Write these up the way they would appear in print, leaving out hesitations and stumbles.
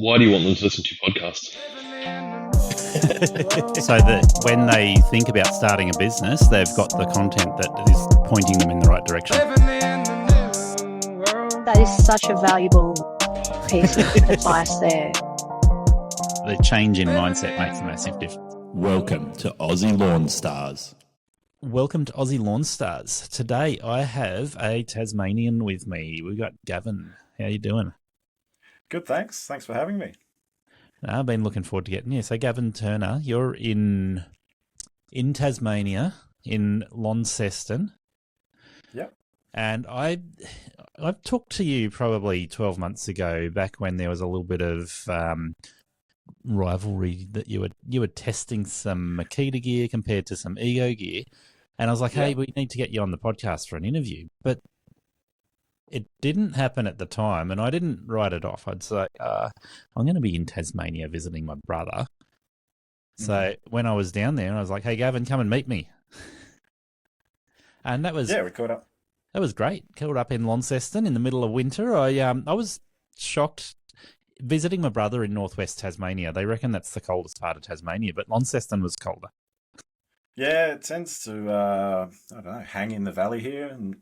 Why do you want them to listen to your podcast? So that when they think about starting a business, they've got the content that is pointing them in the right direction. That is such a valuable piece of advice there. The change in mindset makes a massive difference. Welcome to Aussie Lawn Stars. Welcome to Aussie Lawn Stars. Today I have a Tasmanian with me. We've got Gavin. How you doing? Good, thanks. Thanks for having me. I've been looking forward to getting you. So Gavin Turner, you're in Tasmania, in Launceston. Yep. And I've talked to you probably 12 months ago, back when there was a little bit of rivalry that you were testing some Makita gear compared to some Ego gear. And I was like, hey, we need to get you on the podcast for an interview. But it didn't happen at the time, and I didn't write it off. I'd say, I'm going to be in Tasmania visiting my brother. So when I was down there, I was like, hey, Gavin, come and meet me. And that was... Yeah, we caught up. That was great. Caught up in Launceston in the middle of winter. I was shocked visiting my brother in northwest Tasmania. They reckon that's the coldest part of Tasmania, but Launceston was colder. Yeah, it tends to, I don't know, hang in the valley here. And,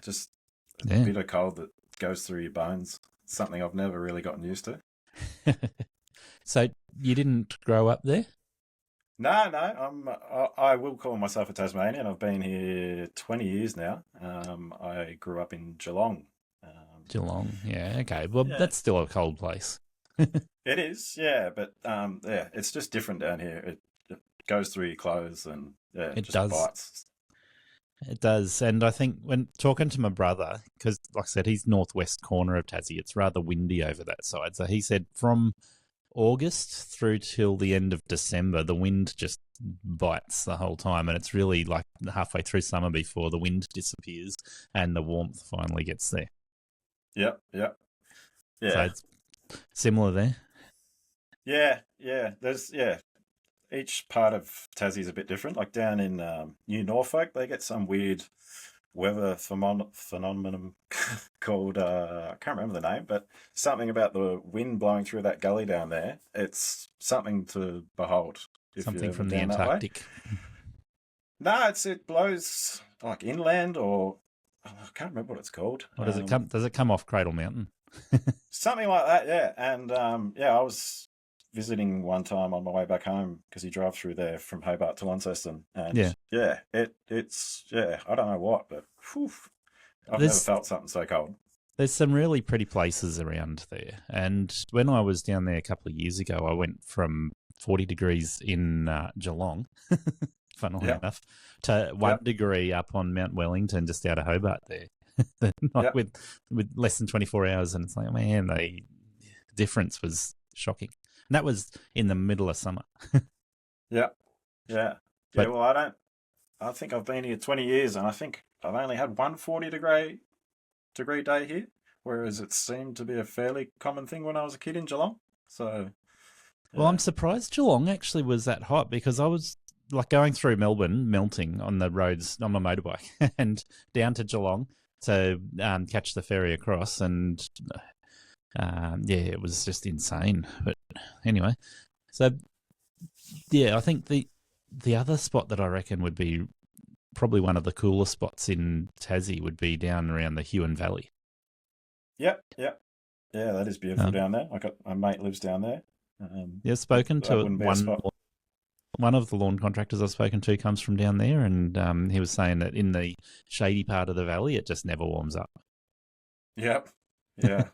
just a bit of cold that goes through your bones. Something I've never really gotten used to. So you didn't grow up there? No, I will call myself a Tasmanian. I've been here 20 years now. I grew up in Geelong. Geelong, yeah, okay. Well, that's still a cold place. It is, yeah, but it's just different down here. It goes through your clothes and it just does. bites. It does, and I think when talking to my brother, because like I said, he's northwest corner of Tassie, it's rather windy over that side. So he said from August through till the end of December, the wind just bites the whole time, and it's really like halfway through summer before the wind disappears and the warmth finally gets there. Yep. So it's similar there. Yeah. There's each part of Tassie is a bit different. Like down in New Norfolk, they get some weird weather phenomenon called, I can't remember the name, but something about the wind blowing through that gully down there. It's something to behold. Something from the Antarctic. No, it blows like inland, or I can't remember what it's called. Or does it come off Cradle Mountain? Something like that, yeah. And I was visiting one time on my way back home because you drive through there from Hobart to Launceston, and it's I don't know what, but I've never felt something so cold. There's some really pretty places around there, and when I was down there a couple of years ago, I went from 40 degrees in Geelong, funnily enough, to 1 degree up on Mount Wellington, just out of Hobart there, with less than 24 hours, and it's like, man, the difference was shocking. And that was in the middle of summer. Well, I think I've been here 20 years, and I think I've only had one 40-degree day here, whereas it seemed to be a fairly common thing when I was a kid in Geelong. So, well, I'm surprised Geelong actually was that hot, because I was like going through Melbourne, melting on the roads on my motorbike, and down to Geelong to catch the ferry across, and it was just insane. But anyway, so I think the other spot that I reckon would be probably one of the coolest spots in Tassie would be down around the Huon Valley. Yep. Yeah, that is beautiful down there. My mate lives down there. Spoken to one of the lawn contractors I've spoken to comes from down there, and he was saying that in the shady part of the valley, it just never warms up. Yep. Yeah.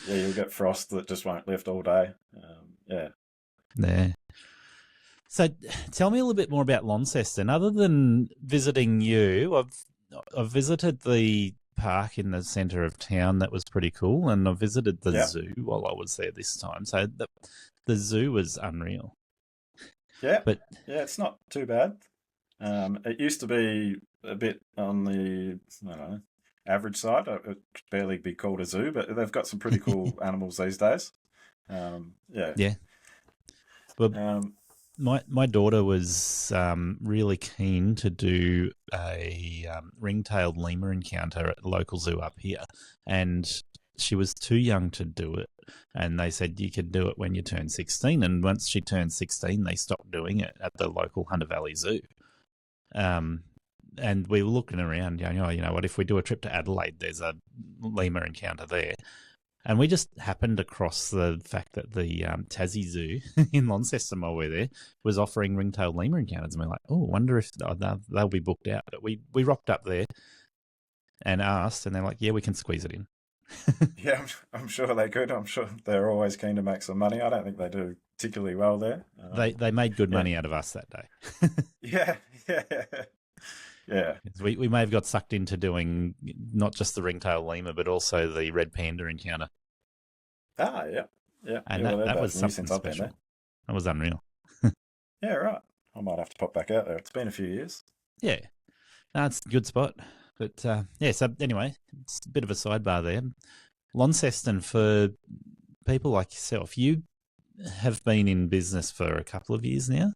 Yeah, you'll get frost that just won't lift all day. So tell me a little bit more about Launceston. Other than visiting you, I've visited the park in the centre of town. That was pretty cool, and I visited the zoo while I was there this time. So the zoo was unreal. Yeah, but it's not too bad. It used to be a bit on the, I don't know, average side. It could barely be called a zoo, but they've got some pretty cool animals these days. Well, my daughter was really keen to do a ring-tailed lemur encounter at the local zoo up here, and she was too young to do it. And they said you could do it when you turn 16. And once she turned 16, they stopped doing it at the local Hunter Valley Zoo. And we were looking around, going, oh, you know what, if we do a trip to Adelaide, there's a lemur encounter there. And we just happened across the fact that the Tassie Zoo in Launceston, while we're there, was offering ringtail lemur encounters. And we're like, oh, wonder if they'll be booked out. But we rocked up there and asked, and they're like, yeah, we can squeeze it in. Yeah, I'm sure they could. I'm sure they're always keen to make some money. I don't think they do particularly well there. They made good money out of us that day. Yeah. We may have got sucked into doing not just the ringtail lemur, but also the red panda encounter. Ah, yeah. And that was something special. That was unreal. Yeah, right. I might have to pop back out there. It's been a few years. Yeah. No, it's a good spot. But, so anyway, it's a bit of a sidebar there. Launceston, for people like yourself, you have been in business for a couple of years now?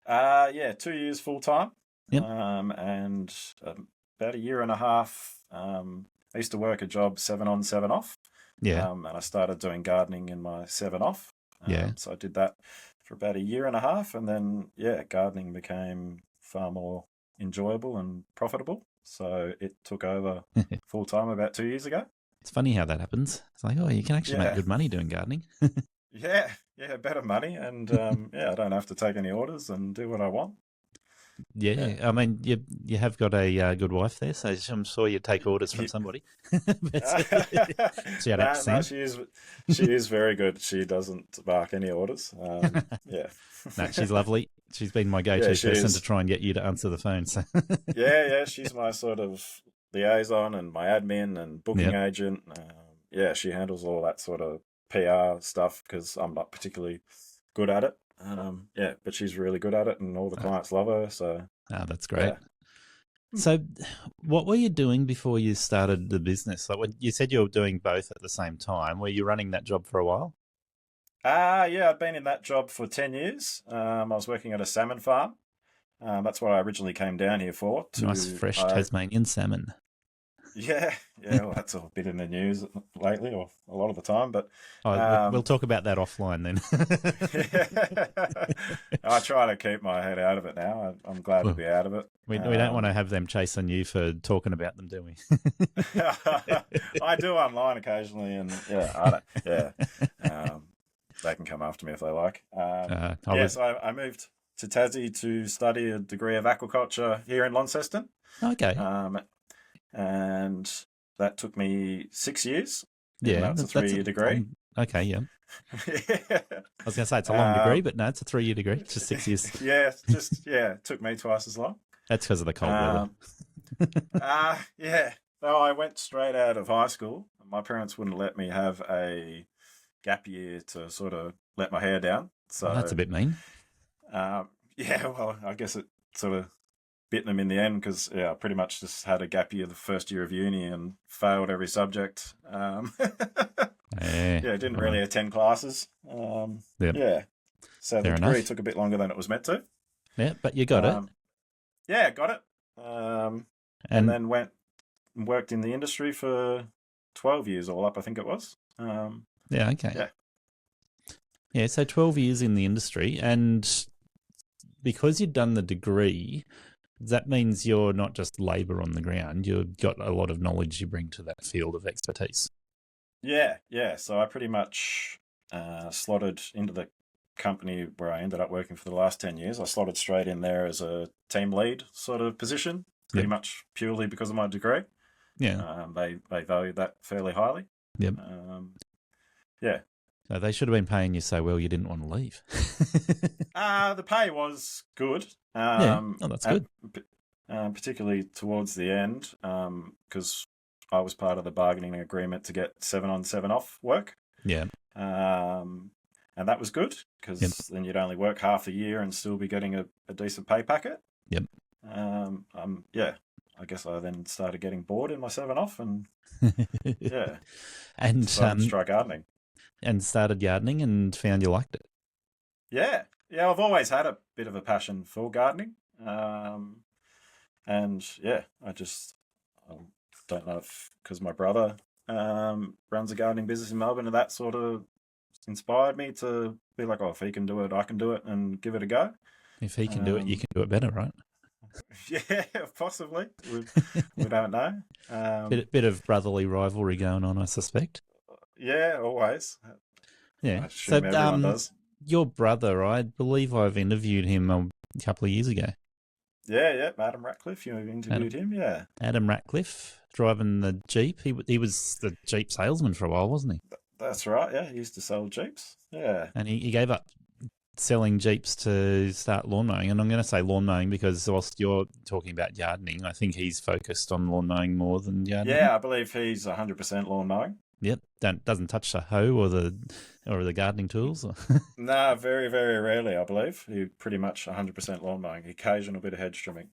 2 years full-time. Yep. And about a year and a half, I used to work a job 7 on, 7 off. Yeah. And I started doing gardening in my 7 off. So I did that for about a year and a half. And then, gardening became far more enjoyable and profitable. So it took over full-time about 2 years ago. It's funny how that happens. It's like, oh, you can actually make good money doing gardening. Yeah, better money. And, I don't have to take any orders and do what I want. Yeah, I mean, you have got a good wife there, so I'm sure you take orders from somebody. Shout out to Sam. She is very good. She doesn't bark any orders. No, she's lovely. She's been my go-to person to try and get you to answer the phone. So. She's my sort of liaison and my admin and booking agent. She handles all that sort of PR stuff because I'm not particularly good at it. But she's really good at it, and all the clients love her. So, that's great. Yeah. So, what were you doing before you started the business? Like, when you said you were doing both at the same time, were you running that job for a while? I'd been in that job for 10 years. I was working at a salmon farm. That's what I originally came down here for. Nice, fresh Tasmanian salmon. Yeah, well, that's a bit in the news lately, or a lot of the time. But we'll talk about that offline then. I try to keep my head out of it now. I'm glad to be out of it. We don't want to have them chasing you for talking about them, do we? I do online occasionally, and they can come after me if they like. So I moved to Tassie to study a degree of aquaculture here in Launceston. Okay. And that took me 6 years. Yeah, that's a 3-year degree. Okay, yeah. I was going to say it's a long degree, but no, it's a 3-year degree. It's just 6 years. It took me twice as long. That's because of the cold weather. No, I went straight out of high school. My parents wouldn't let me have a gap year to sort of let my hair down. So that's a bit mean. Well, I guess it sort of bit them in the end because I pretty much just had a gap year the first year of uni and failed every subject. Didn't really attend classes. So the degree took a bit longer than it was meant to. Yeah, but you got it. Yeah, got it. And then went and worked in the industry for 12 years all up, I think it was. Okay. Yeah, so 12 years in the industry, and because you'd done the degree, that means you're not just labour on the ground. You've got a lot of knowledge you bring to that field of expertise. Yeah. So I pretty much slotted into the company where I ended up working for the last 10 years. I slotted straight in there as a team lead sort of position, pretty much purely because of my degree. Yeah. They valued that fairly highly. Yep. So they should have been paying you so well you didn't want to leave. The pay was good. That's good. Particularly towards the end, because I was part of the bargaining agreement to get 7 on, 7 off work. Yeah. And that was good because then you'd only work half the year and still be getting a decent pay packet. Yep. I guess I then started getting bored in my 7 off and and started to try gardening. And started gardening and found you liked it. Yeah, I've always had a bit of a passion for gardening. I don't know if because my brother runs a gardening business in Melbourne, and that sort of inspired me to be like, oh, if he can do it, I can do it, and give it a go. If he can do it, you can do it better, right? Yeah, possibly. We don't know. Bit of brotherly rivalry going on, I suspect. Yeah, always. Yeah. I assume everyone does. Your brother, I believe I've interviewed him a couple of years ago. Yeah, Adam Ratcliffe. You interviewed him, yeah. Adam Ratcliffe driving the Jeep. He was the Jeep salesman for a while, wasn't he? That's right. Yeah, he used to sell Jeeps. Yeah, and he gave up selling Jeeps to start lawn mowing. And I'm going to say lawn mowing because whilst you're talking about gardening, I think he's focused on lawn mowing more than gardening. Yeah, I believe he's 100% lawn mowing. Yep, doesn't touch the hoe or the gardening tools. No, very, very rarely, I believe. He pretty much 100% lawn mowing, occasional bit of hedge trimming.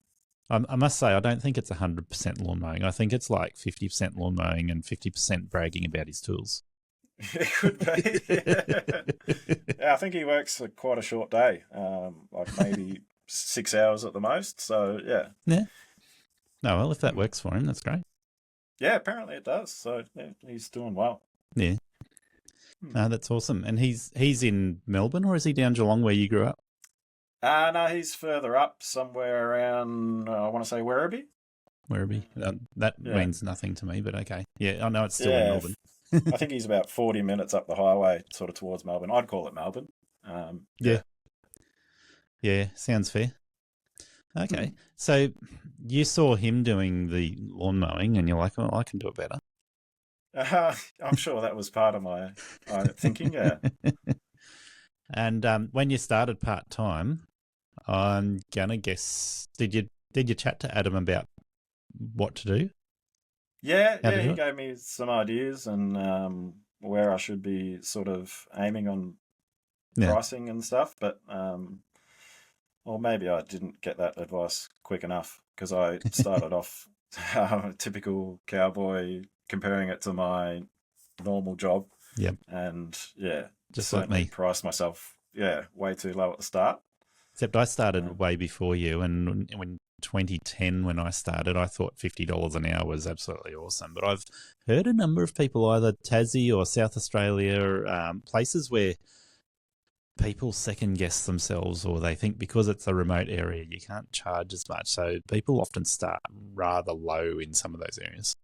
I must say, I don't think it's 100% lawn mowing. I think it's like 50% lawn mowing and 50% bragging about his tools. It could be. Yeah, I think he works quite a short day, like maybe 6 hours at the most. So, yeah. Yeah. No, well, if that works for him, that's great. Yeah, apparently it does. So, yeah, he's doing well. Yeah. No, that's awesome. And he's in Melbourne, or is he down Geelong where you grew up? No, he's further up, somewhere around, I want to say Werribee. Werribee. That means nothing to me, but okay. Yeah, I know it's still in Melbourne. I think he's about 40 minutes up the highway, sort of towards Melbourne. I'd call it Melbourne. Yeah, sounds fair. Okay, so you saw him doing the lawn mowing and you're like, oh, I can do it better. I'm sure that was part of my thinking, yeah. And when you started part-time, I'm going to guess, did you chat to Adam about what to do? Yeah, he gave me some ideas and where I should be sort of aiming on pricing and stuff, but or maybe I didn't get that advice quick enough because I started off typical cowboy, comparing it to my normal job. Yep. And just like me, priced myself way too low at the start. Except I started way before you, and when 2010 when I started, I thought $50 an hour was absolutely awesome. But I've heard a number of people, either Tassie or South Australia, places where people second guess themselves, or they think because it's a remote area you can't charge as much. So people often start rather low in some of those areas.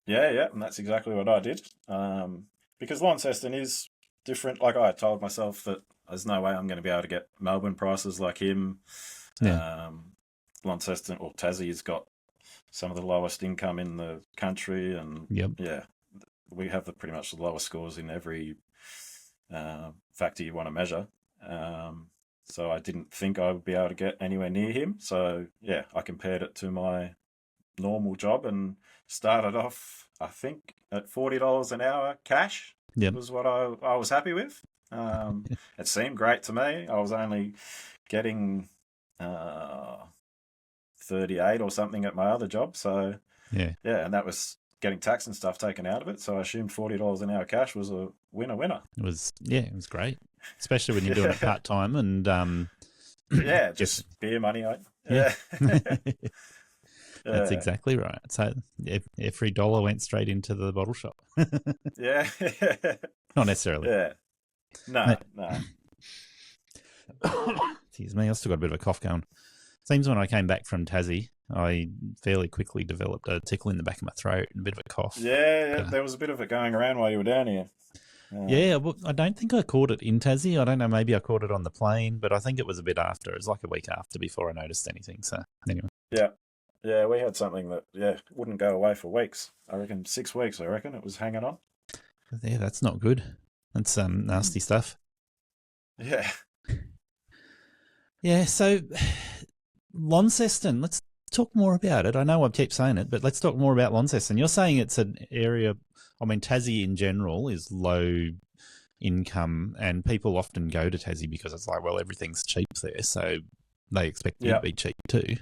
Yeah, and that's exactly what I did. Because Launceston is different. Like I told myself that there's no way I'm going to be able to get Melbourne prices like him. Yeah. Launceston or Tassie has got some of the lowest income in the country, and we have pretty much the lowest scores in every factor you want to measure. So I didn't think I would be able to get anywhere near him. So I compared it to my normal job and started off, I think, at $40 an hour cash. Was what I was happy with. It seemed great to me. I was only getting 38 or something at my other job. So and that was getting tax and stuff taken out of it. So I assumed $40 an hour cash was a winner. It was great, especially when you're doing it part time and just beer money. That's exactly right. So every dollar went straight into the bottle shop. Not necessarily. No. Excuse me, I still got a bit of a cough going. Seems when I came back from Tassie, I fairly quickly developed a tickle in the back of my throat and a bit of a cough. There was a bit of it going around while you were down here. Well, I don't think I caught it in Tassie. I don't know, maybe I caught it on the plane, but I think it was a bit after. It was like a week after before I noticed anything. So anyway. Yeah, we had something that wouldn't go away for weeks. I reckon 6 weeks, it was hanging on. Yeah, that's not good. That's nasty stuff. Yeah. Yeah, so Launceston, let's talk more about it. I know I keep saying it, but let's talk more about Launceston. You're saying it's an area, I mean, Tassie in general is low income, and people often go to Tassie because it's like, well, everything's cheap there, so they expect it to be cheap too.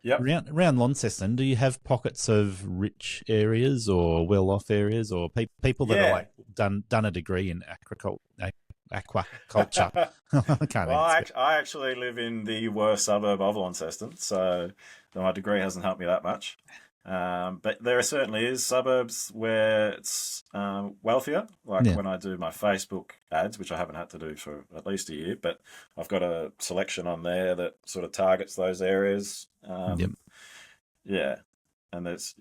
Around Launceston, do you have pockets of rich areas or well-off areas, or people that are like done a degree in aquaculture? I actually live in the worst suburb of Launceston, so my degree hasn't helped me that much. But there certainly is suburbs where it's wealthier. Like Yeah. when I do my Facebook ads, which I haven't had to do for at least a year, but I've got a selection on there that sort of targets those areas. Yep. Yeah, and there's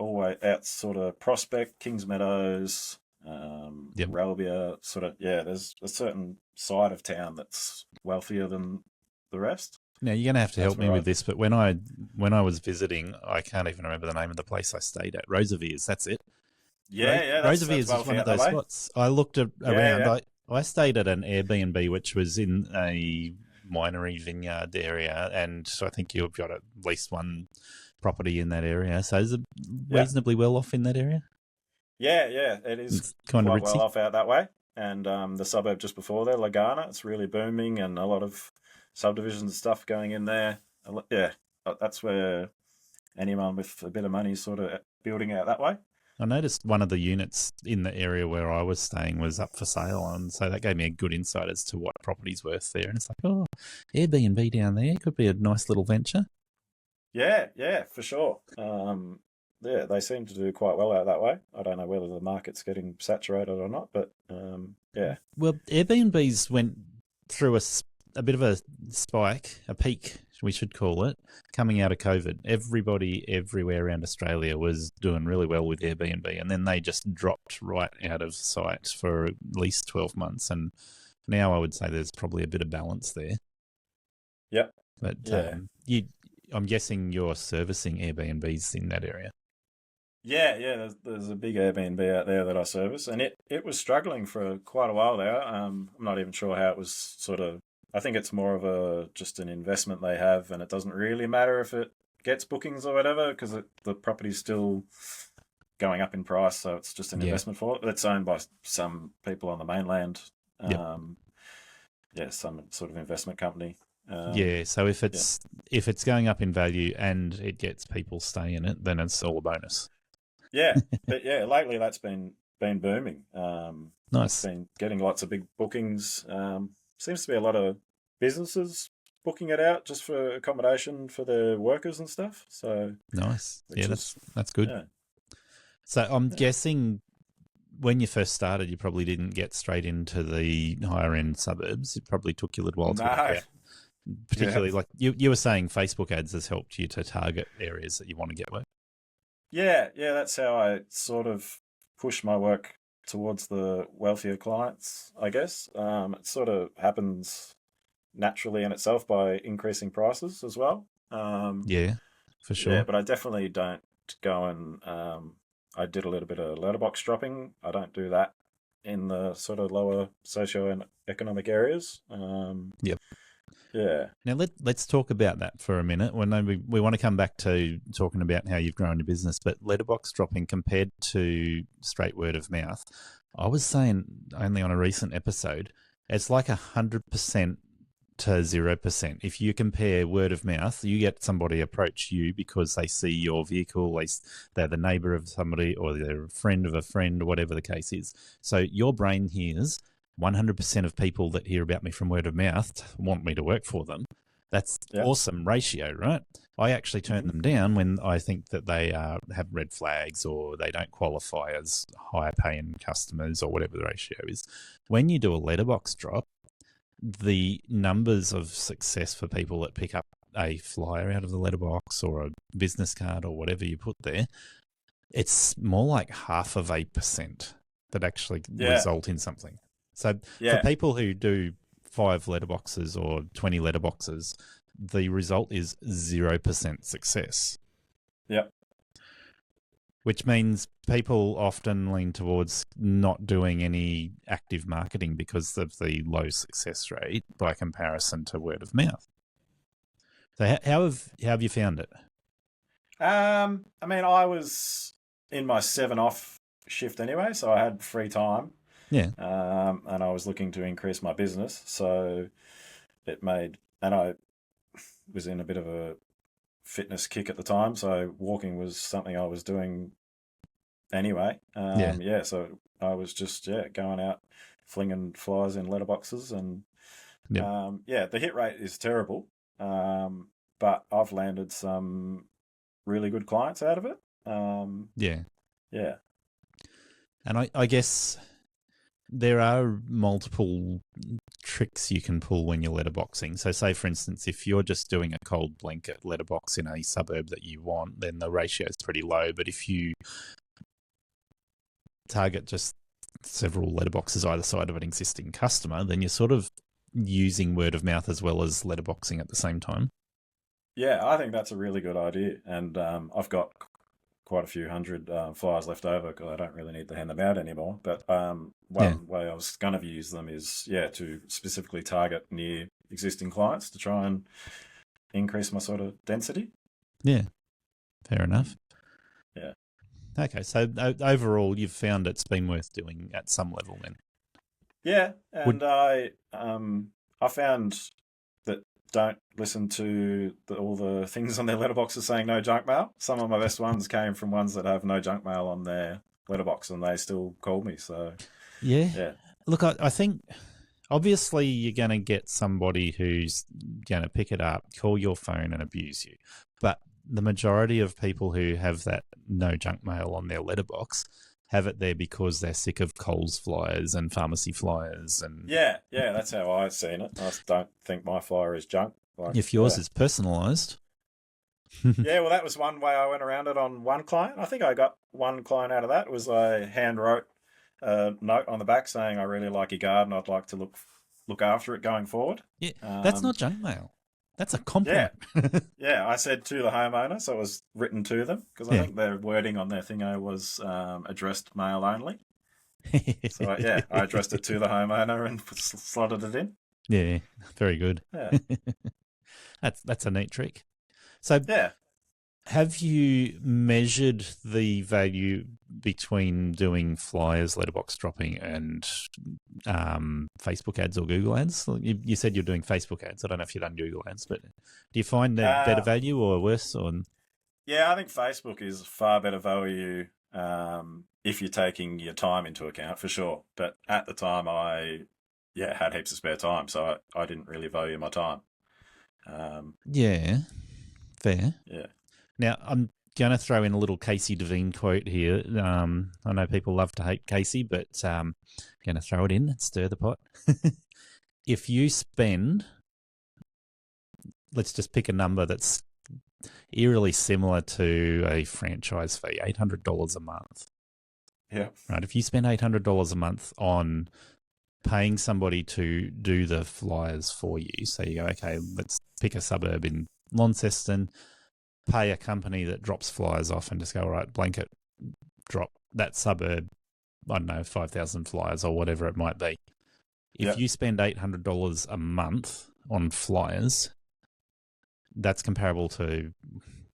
all the way out sort of Prospect, Kings Meadows, Yep. Ralbia, sort of there's a certain side of town that's wealthier than the rest. Now you're going to have to That's help me where with this, but when I was visiting, I can't even remember the name of the place I stayed at. Rosaviers, that's it. that's Rosaviers is wealthy one of out that those way. spots. I looked around. Yeah. I stayed at an Airbnb which was in a winery vineyard area, and so I think you've got at least one property in that area. So is it reasonably well off in that area? Yeah, it is It's kind of quite ritzy. well off out that way. And the suburb just before there, Lagana, it's really booming and a lot of subdivision stuff going in there. Yeah, that's where anyone with a bit of money is sort of building out that way. I noticed one of the units in the area where I was staying was up for sale, and so that gave me a good insight as to what property's worth there. And it's like, oh, Airbnb down there could be a nice little venture. Yeah, for sure. They seem to do quite well out that way. I don't know whether the market's getting saturated or not, but yeah. Well, Airbnbs went through a bit of a spike, a peak, we should call it, coming out of COVID. Everybody everywhere around Australia was doing really well with Airbnb, and then they just dropped right out of sight for at least 12 months. And now I would say there's probably a bit of balance there. Yep. But I'm guessing you're servicing Airbnbs in that area. Yeah. There's a big Airbnb out there that I service, and it was struggling for quite a while there. I'm not even sure how it was sort of. I think it's more of just an investment they have, and it doesn't really matter if it gets bookings or whatever because the property's still going up in price, so it's just an investment for it. It's owned by some people on the mainland. Some sort of investment company. So if it's going up in value and it gets people staying in it, then it's all a bonus. Yeah, but lately that's been booming. Nice. It's been getting lots of big bookings. Seems to be a lot of businesses booking it out just for accommodation for their workers and stuff. So nice. Yeah, that's good. Yeah. So I'm guessing when you first started, you probably didn't get straight into the higher end suburbs. It probably took you a little while to work out. Particularly, like you were saying, Facebook ads has helped you to target areas that you want to get work. Yeah, that's how I sort of push my work towards the wealthier clients, I guess. It sort of happens naturally in itself by increasing prices as well. Yeah, for sure. Yeah, but I definitely don't go and I did a little bit of letterbox dropping. I don't do that in the sort of lower socio-economic areas. Yep. Yeah. Now let's talk about that for a minute. We want to come back to talking about how you've grown your business, but letterbox dropping compared to straight word of mouth, I was saying only on a recent episode, it's like 100% to 0%. If you compare word of mouth, you get somebody approach you because they see your vehicle, they're the neighbour of somebody or they're a friend of a friend, or whatever the case is. So your brain hears 100% of people that hear about me from word of mouth want me to work for them. That's awesome ratio, right? I actually turn them down when I think that they have red flags or they don't qualify as higher paying customers or whatever the ratio is. When you do a letterbox drop, the numbers of success for people that pick up a flyer out of the letterbox or a business card or whatever you put there, it's more like 0.5% that actually result in something. So for people who do 5 letterboxes or 20 letterboxes, the result is 0% success. Yep. Which means people often lean towards not doing any active marketing because of the low success rate by comparison to word of mouth. So how have you found it? I mean, I was in my 7 off shift anyway, so I had free time. Yeah. And I was looking to increase my business, so and I was in a bit of a fitness kick at the time, so walking was something I was doing anyway. So I was just going out flinging flies in letterboxes, and the hit rate is terrible, but I've landed some really good clients out of it. Yeah. Yeah. And I guess there are multiple tricks you can pull when you're letterboxing. So say, for instance, if you're just doing a cold blanket letterbox in a suburb that you want, then the ratio is pretty low. But if you target just several letterboxes either side of an existing customer, then you're sort of using word of mouth as well as letterboxing at the same time. Yeah, I think that's a really good idea. And I've got quite a few hundred flyers left over because I don't really need to hand them out anymore. But one way I was going to use them is, to specifically target near existing clients to try and increase my sort of density. Yeah, fair enough. Yeah. Okay, so overall, you've found it's been worth doing at some level then. Yeah, and I found that don't listen to all the things on their letterboxes saying no junk mail. Some of my best ones came from ones that have no junk mail on their letterbox, and they still called me. So yeah. Look, I think obviously you're going to get somebody who's going to pick it up, call your phone, and abuse you, but the majority of people who have that no junk mail on their letterbox have it there because they're sick of Coles flyers and pharmacy flyers. And yeah, that's how I've seen it. I don't think my flyer is junk. If yours is personalised. Yeah, well, that was one way I went around it on one client. I think I got one client out of that. It was I hand wrote a note on the back saying, I really like your garden. I'd like to look after it going forward. Yeah, that's not junk mail. That's a compliment. Yeah, I said to the homeowner, so it was written to them, because I think their wording on their thingo was addressed mail only. So, I addressed it to the homeowner and slotted it in. Yeah, very good. Yeah. That's a neat trick. So, have you measured the value between doing flyers, letterbox dropping, and Facebook ads or Google ads? You said you're doing Facebook ads. I don't know if you've done Google ads, but do you find that better value or worse? Yeah, I think Facebook is far better value if you're taking your time into account, for sure. But at the time, I had heaps of spare time, so I didn't really value my time. Yeah, fair. Yeah. Now, I'm going to throw in a little Casey Devine quote here. I know people love to hate Casey, but I'm going to throw it in and stir the pot. If you spend, let's just pick a number that's eerily similar to a franchise fee, $800 a month. Yeah. Right. If you spend $800 a month on paying somebody to do the flyers for you, so you go, okay, let's pick a suburb in Launceston, pay a company that drops flyers off and just go, all right, blanket drop that suburb, I don't know, 5,000 flyers or whatever it might be. If you spend $800 a month on flyers, that's comparable to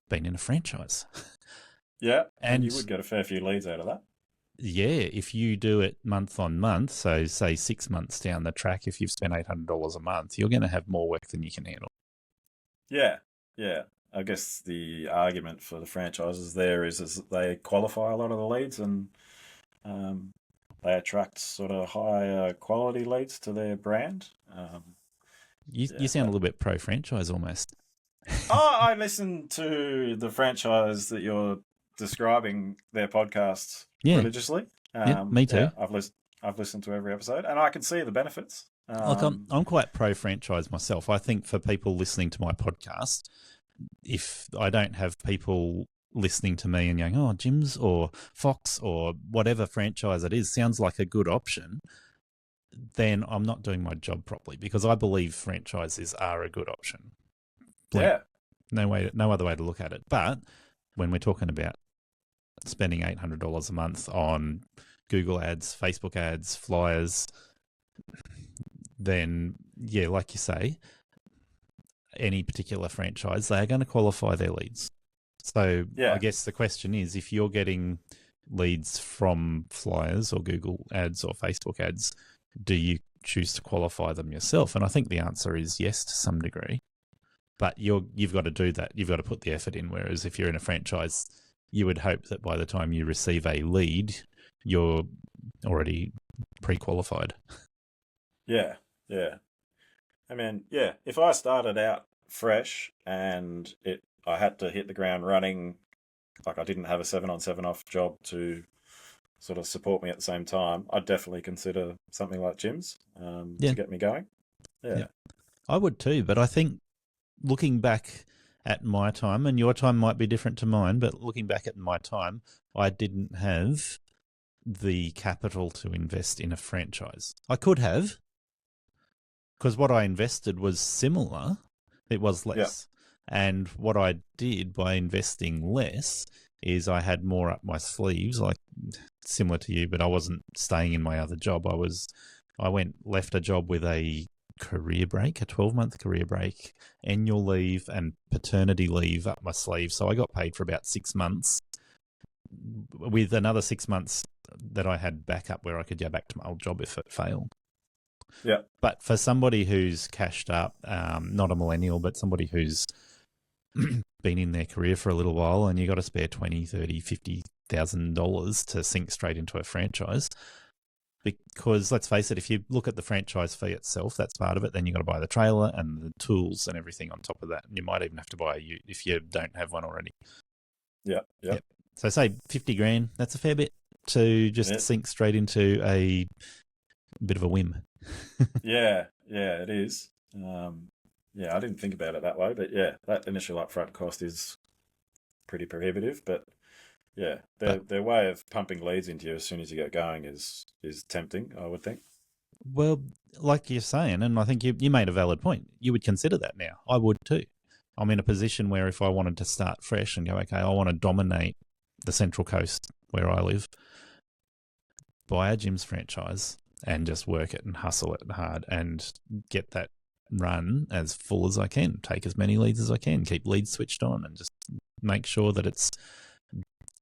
being in a franchise. Yeah, and you would get a fair few leads out of that. Yeah, if you do it month on month, so say 6 months down the track, if you've spent $800 a month, you're going to have more work than you can handle. Yeah. I guess the argument for the franchises there is that they qualify a lot of the leads and they attract sort of higher quality leads to their brand. You sound a little bit pro-franchise almost. I listen to the franchise that you're describing their podcasts religiously. Me too. I've listened to every episode and I can see the benefits. Look, I'm quite pro-franchise myself. I think for people listening to my podcast, if I don't have people listening to me and going, oh, Jim's or Fox or whatever franchise it is sounds like a good option, then I'm not doing my job properly, because I believe franchises are a good option. No other way to look at it. But when we're talking about spending $800 a month on Google ads, Facebook ads, flyers, then, like you say, any particular franchise, they are going to qualify their leads. So I guess the question is, if you're getting leads from flyers or Google ads or Facebook ads, do you choose to qualify them yourself? And I think the answer is yes to some degree. But you've got to do that. You've got to put the effort in. Whereas if you're in a franchise, you would hope that by the time you receive a lead, you're already pre-qualified. Yeah. I mean, if I started out fresh and I had to hit the ground running like I didn't have a 7-on 7 off job to sort of support me at the same time, I'd definitely consider something like gyms to get me going. Yeah. I would too, but I think looking back at my time, and your time might be different to mine, but looking back at my time, I didn't have the capital to invest in a franchise. I could have, because what I invested was similar. It was less. And what I did by investing less is I had more up my sleeves, like similar to you, but I wasn't staying in my other job. I left a job with a career break, a 12-month career break, annual leave and paternity leave up my sleeve. So I got paid for about 6 months with another 6 months that I had backup where I could go back to my old job if it failed. Yeah. But for somebody who's cashed up, not a millennial, but somebody who's been in their career for a little while and you got to spare $20,000, $30,000, $50,000 to sink straight into a franchise. Because let's face it, if you look at the franchise fee itself, that's part of it. Then you got to buy the trailer and the tools and everything on top of that. And you might even have to buy a ute if you don't have one already. Yeah. So say 50 grand, that's a fair bit to just sink straight into a bit of a whim. Yeah, it is. I didn't think about it that way, but yeah, that initial upfront cost is pretty prohibitive. But yeah, their way of pumping leads into you as soon as you get going is tempting, I would think. Well, like you're saying, and I think you made a valid point. You would consider that now. I would too. I'm in a position where if I wanted to start fresh and go, okay, I want to dominate the Central Coast where I live, buy a gyms franchise and just work it and hustle it hard and get that run as full as I can, take as many leads as I can, keep leads switched on and just make sure that it's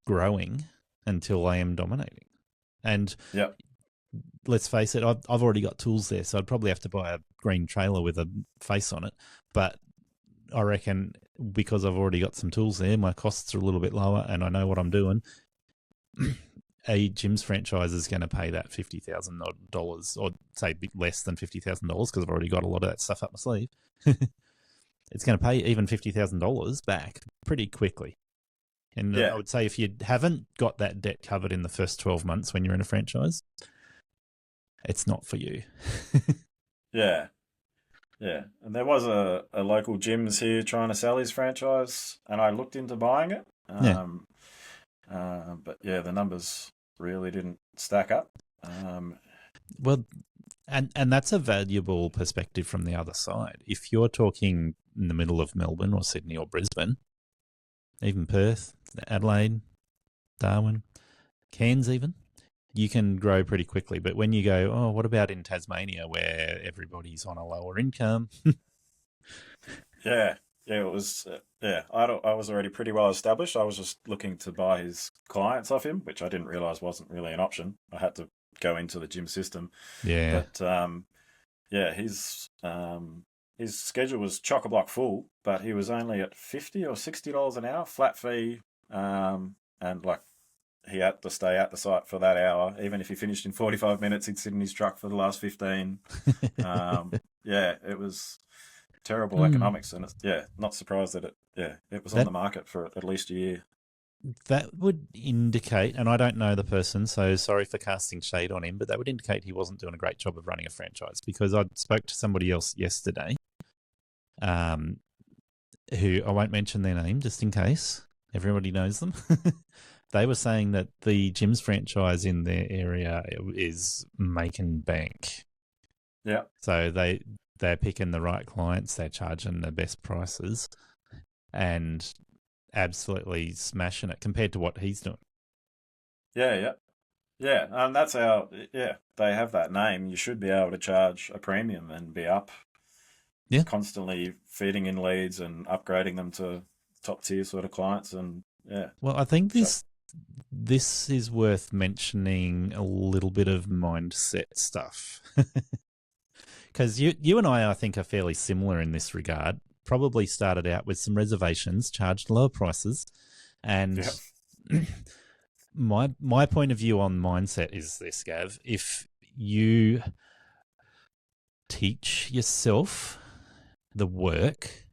growing until I am dominating. And let's face it, I've already got tools there, so I'd probably have to buy a green trailer with a face on it. But I reckon because I've already got some tools there, my costs are a little bit lower and I know what I'm doing. A gyms franchise is going to pay that $50,000 or say a bit less than $50,000 because I've already got a lot of that stuff up my sleeve. It's going to pay even $50,000 back pretty quickly. And I would say if you haven't got that debt covered in the first 12 months when you're in a franchise, it's not for you. Yeah. And there was a local gyms here trying to sell his franchise and I looked into buying it. But yeah, the numbers really didn't stack up. Well, and that's a valuable perspective from the other side. If you're talking in the middle of Melbourne or Sydney or Brisbane, even Perth, Adelaide, Darwin, Cairns even, you can grow pretty quickly. But when you go, oh, what about in Tasmania where everybody's on a lower income? It was. I was already pretty well established. I was just looking to buy his clients off him, which I didn't realise wasn't really an option. I had to go into the gym system. Yeah. But his schedule was chock-a-block full, but he was only at $50 or $60 an hour flat fee, and like he had to stay at the site for that hour. Even if he finished in 45 minutes, he'd sit in his truck for the last 15. It was terrible economics, and not surprised that it was on the market for at least a year. That would indicate, and I don't know the person, so sorry for casting shade on him, but that would indicate he wasn't doing a great job of running a franchise, because I spoke to somebody else yesterday, who I won't mention their name just in case everybody knows them. They were saying that the gyms franchise in their area is making bank. Yeah. So they're picking the right clients, they're charging the best prices, and absolutely smashing it compared to what he's doing. Yeah, and that's how. Yeah, they have that name. You should be able to charge a premium and be up. Yeah, constantly feeding in leads and upgrading them to top tier sort of clients, and Well, I think this is worth mentioning a little bit of mindset stuff. Because you and I think, are fairly similar in this regard. Probably started out with some reservations, charged lower prices, and my point of view on mindset is this, Gav. If you teach yourself the work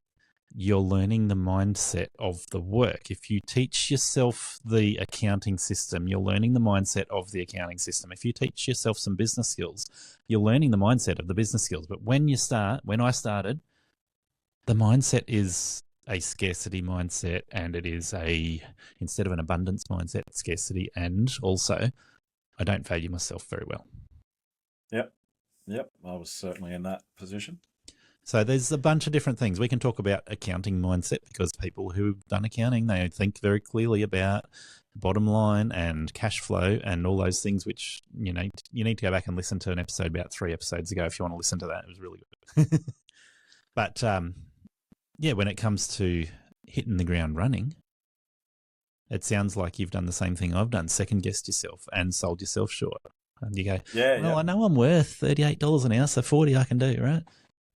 you're learning the mindset of the work. If you teach yourself the accounting system, you're learning the mindset of the accounting system. If you teach yourself some business skills, you're learning the mindset of the business skills. But when I started, the mindset is a scarcity mindset, and it is instead of an abundance mindset, scarcity, and also I don't value myself very well. Yep. I was certainly in that position. So there's a bunch of different things. We can talk about accounting mindset because people who've done accounting, they think very clearly about bottom line and cash flow and all those things, which, you need to go back and listen to an episode about 3 episodes ago if you want to listen to that. It was really good. But, when it comes to hitting the ground running, it sounds like you've done the same thing I've done, second-guessed yourself and sold yourself short. And you go, I know I'm worth $38 an hour, so 40 I can do, right?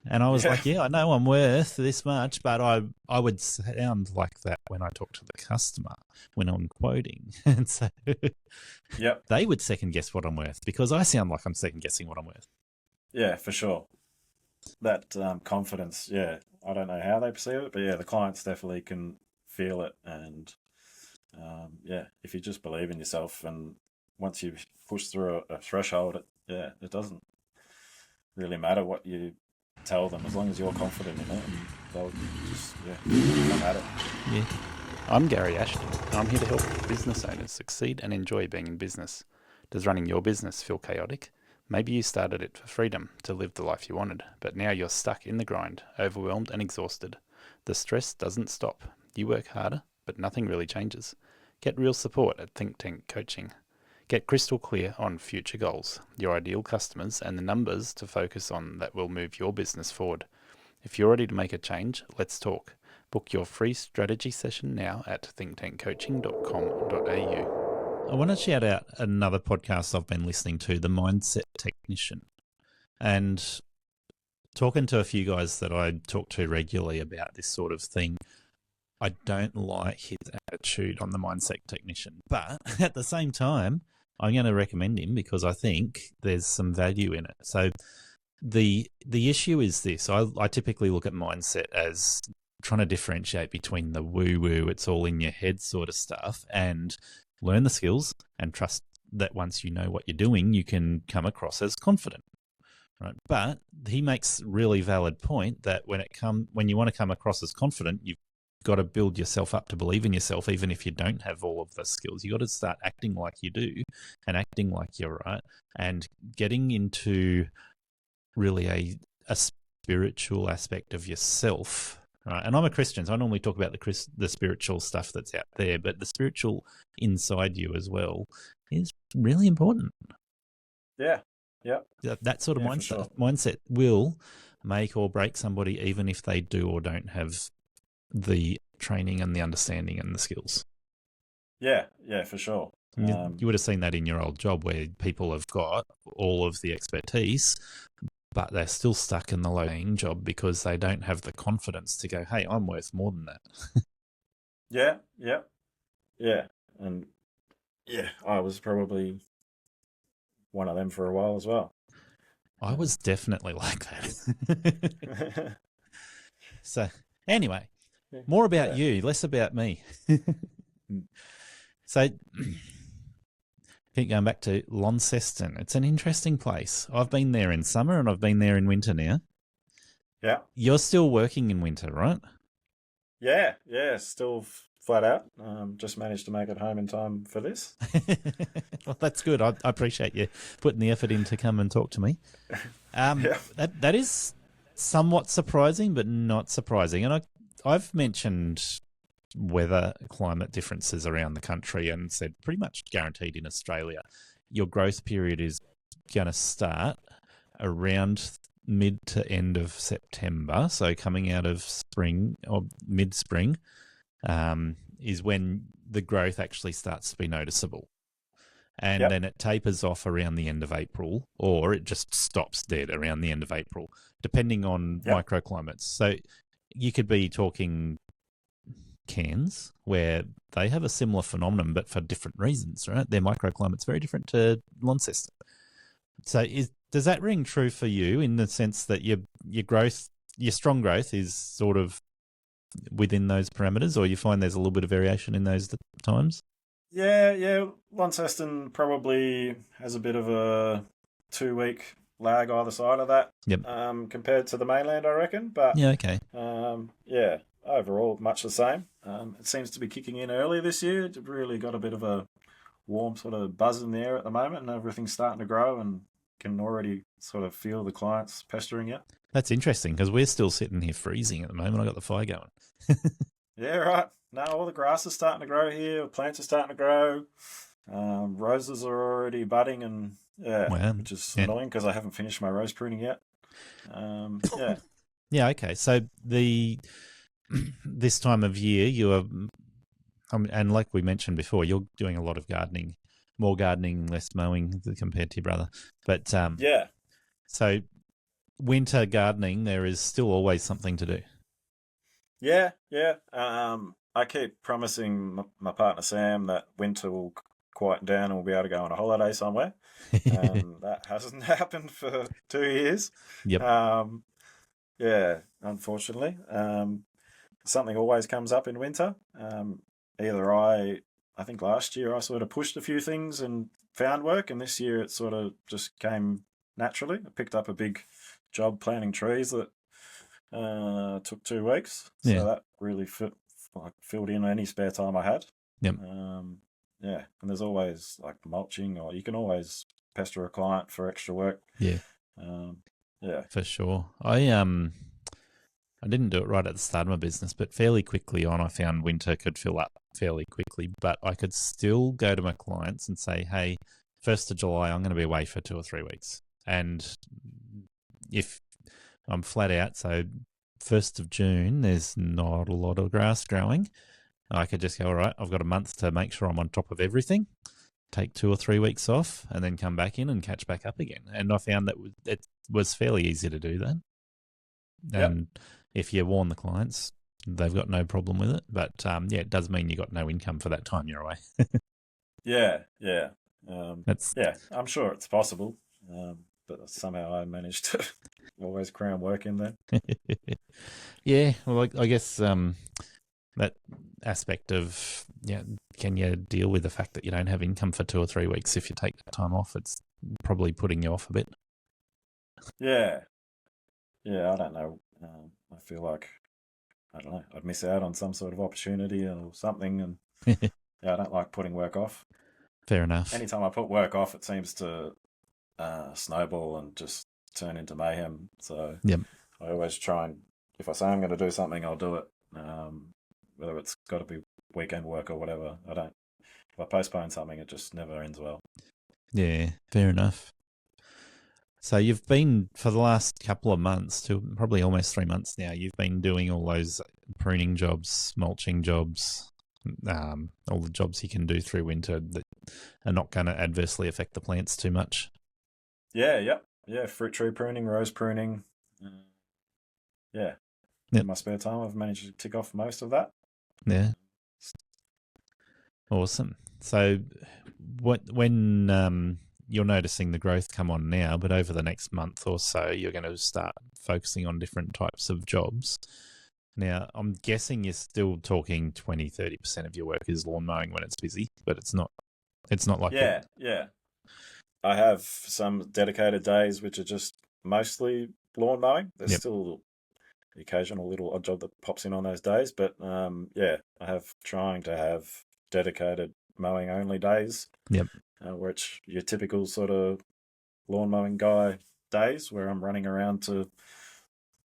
And I was like, I know I'm worth this much, but I would sound like that when I talk to the customer, when I'm quoting. And so they would second guess what I'm worth because I sound like I'm second guessing what I'm worth. Yeah, for sure. That confidence, I don't know how they perceive it, but the clients definitely can feel it. And if you just believe in yourself, and once you push through a threshold, it doesn't really matter what you tell them, as long as you're confident in it, and they'll just come at it. Yeah. I'm Gary Ashton, and I'm here to help business owners succeed and enjoy being in business. Does running your business feel chaotic? Maybe you started it for freedom, to live the life you wanted, but now you're stuck in the grind, overwhelmed and exhausted. The stress doesn't stop. You work harder, but nothing really changes. Get real support at Think Tank Coaching. Get crystal clear on future goals, your ideal customers, and the numbers to focus on that will move your business forward. If you're ready to make a change, let's talk. Book your free strategy session now at thinktankcoaching.com.au. I want to shout out another podcast I've been listening to, The Mindset Technician. And talking to a few guys that I talk to regularly about this sort of thing, I don't like his attitude on The Mindset Technician. But at the same time, I'm going to recommend him because I think there's some value in it. So the issue is this. I typically look at mindset as trying to differentiate between the woo-woo, it's all in your head sort of stuff, and learn the skills and trust that once you know what you're doing, you can come across as confident. Right? But he makes a really valid point that when you want to come across as confident, you've got to build yourself up to believe in yourself, even if you don't have all of the skills. You got to start acting like you do and acting like you're right, and getting into really a spiritual aspect of yourself. Right? And I'm a Christian, so I normally talk about the spiritual stuff that's out there, but the spiritual inside you as well is really important. Yeah. That sort of mindset will make or break somebody, even if they do or don't have the training and the understanding and the skills. Yeah, for sure. You would have seen that in your old job where people have got all of the expertise, but they're still stuck in the low-paying job because they don't have the confidence to go, hey, I'm worth more than that. Yeah. And I was probably one of them for a while as well. I was definitely like that. So anyway, more about you, less about me. So keep going back to Launceston. It's an interesting place. I've been there in summer and I've been there in winter now. Yeah. You're still working in winter, right? Yeah, still flat out. Just managed to make it home in time for this. Well, that's good. I appreciate you putting the effort in to come and talk to me. That is somewhat surprising, but not surprising. And I've mentioned weather climate differences around the country and said pretty much guaranteed in Australia, your growth period is going to start around mid to end of September. So coming out of spring or mid-spring is when the growth actually starts to be noticeable. And then it tapers off around the end of April, or it just stops dead around the end of April, depending on microclimates. So you could be talking Cairns, where they have a similar phenomenon, but for different reasons, right? Their microclimate's very different to Launceston. So does that ring true for you in the sense that your strong growth is sort of within those parameters, or you find there's a little bit of variation in those times? Yeah. Launceston probably has a bit of a 2-week lag either side of that. Yep. Compared to the mainland, I reckon. But Yeah, okay. yeah, overall much the same. It seems to be kicking in early this year. It's really got a bit of a warm sort of buzz in the air at the moment, and everything's starting to grow, and can already sort of feel the clients pestering you. That's interesting because we're still sitting here freezing at the moment. I got the fire going. Yeah, right. No, all the grass is starting to grow here. Plants are starting to grow. Roses are already budding, and Wow. which is annoying because I haven't finished my rose pruning yet. Yeah. Yeah, okay. So this time of year, you are, and like we mentioned before, you're doing a lot of gardening, more gardening, less mowing compared to your brother. But Yeah. so winter gardening, there is still always something to do. Yeah. I keep promising my partner Sam that winter will quieten down and we'll be able to go on a holiday somewhere. That hasn't happened for 2 years. Yep. Yeah, unfortunately. Something always comes up in winter. Either I think last year I sort of pushed a few things and found work, and this year it sort of just came naturally. I picked up a big job planting trees that took 2 weeks. So Yeah. that really filled in any spare time I had. Yep. Yeah, and there's always like mulching, or you can always pester a client for extra work. Yeah. Yeah. For sure. I didn't do it right at the start of my business, but fairly quickly on, I found winter could fill up fairly quickly. But I could still go to my clients and say, "Hey, 1st of July, I'm going to be away for 2 or 3 weeks," and if I'm flat out, so 1st of June, there's not a lot of grass growing, I could just go, all right, I've got a month to make sure I'm on top of everything, take 2 or 3 weeks off, and then come back in and catch back up again. And I found that it was fairly easy to do that. And if you warn the clients, they've got no problem with it. But it does mean you got no income for that time you're away. Yeah. That's I'm sure it's possible, but somehow I managed to always cram work in there. Yeah. Well, I guess that aspect of can you deal with the fact that you don't have income for 2 or 3 weeks if you take that time off? It's probably putting you off a bit. Yeah, I don't know. I feel like I don't know. I'd miss out on some sort of opportunity or something, and I don't like putting work off. Fair enough. Anytime I put work off, it seems to snowball and just turn into mayhem. So I always try and, if I say I'm going to do something, I'll do it. Whether it's got to be weekend work or whatever, I don't. If I postpone something, it just never ends well. Yeah, fair enough. So you've been, for the last couple of months, to probably almost 3 months now, you've been doing all those pruning jobs, mulching jobs, all the jobs you can do through winter that are not going to adversely affect the plants too much. Yeah, fruit tree pruning, rose pruning. In my spare time, I've managed to tick off most of that. Yeah. Awesome. So when you're noticing the growth come on now, but over the next month or so, you're going to start focusing on different types of jobs. Now, I'm guessing you're still talking 20, 30% of your work is lawn mowing when it's busy, but it's not like that. Yeah. I have some dedicated days which are just mostly lawn mowing. There's still the occasional little odd job that pops in on those days, but I have trying to have dedicated mowing only days. Which your typical sort of lawn mowing guy days, where I'm running around to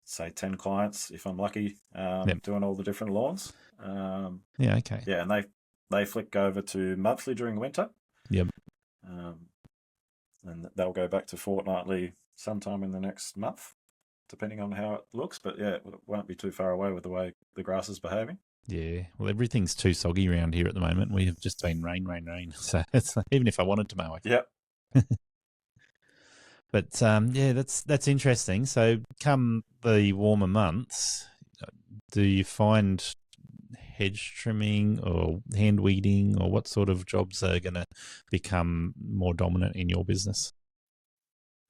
say 10 clients if I'm lucky, doing all the different lawns. Okay. Yeah, and they flick over to monthly during winter. And they'll go back to fortnightly sometime in the next month, depending on how it looks. But yeah, it won't be too far away with the way the grass is behaving. Yeah, well, everything's too soggy around here at the moment. We have just been rain. So it's, even if I wanted to mow, I can't. But that's interesting. So come the warmer months, do you find hedge trimming or hand weeding, or what sort of jobs are going to become more dominant in your business?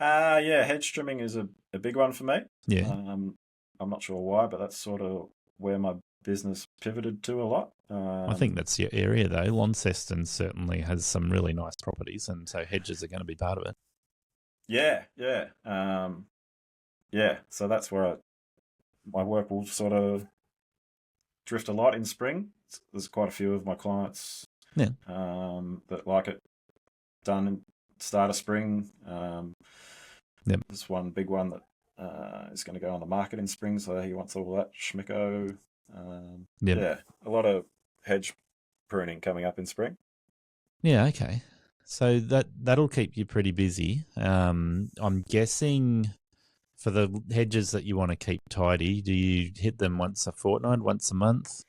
Hedge trimming is a big one for me. Yeah. I'm not sure why, but that's sort of where my business pivoted to a lot. I think that's your area, though. Launceston certainly has some really nice properties, and so hedges are going to be part of it. Yeah, yeah. So that's where my work will sort of drift a lot in spring. There's quite a few of my clients that like it done in start of spring. There's one big one that is going to go on the market in spring, so he wants all that schmicko. Yeah, a lot of hedge pruning coming up in spring. Yeah, okay. So that'll keep you pretty busy. I'm guessing for the hedges that you want to keep tidy, do you hit them once a fortnight, once a month?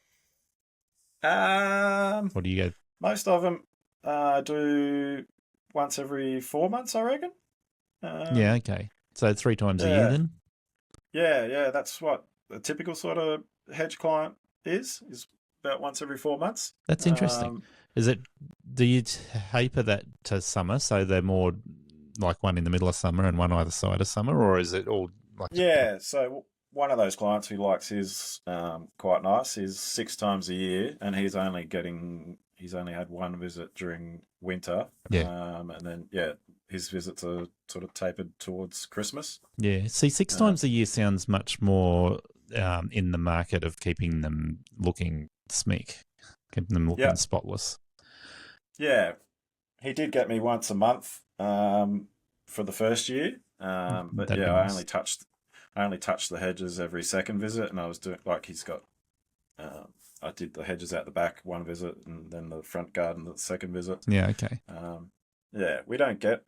Or do you go? Most of them do once every 4 months, I reckon. Yeah, okay. So 3 times a year then? Yeah. That's what a typical sort of hedge client is about once every 4 months. That's interesting. Do you taper that to summer so they're more like one in the middle of summer and one either side of summer, or is it all like? Yeah, so one of those clients who likes his quite nice is 6 times a year, and he's only had one visit during winter. Yeah. And then his visits are sort of tapered towards Christmas. Yeah. See, 6 times a year sounds much more in the market of keeping them looking smick, keeping them looking spotless. Yeah, he did get me once a month for the first year, but That'd be I nice. only touched the hedges every second visit, and I was doing like he's got. I did the hedges out the back one visit, and then the front garden the second visit. Yeah, okay. We don't get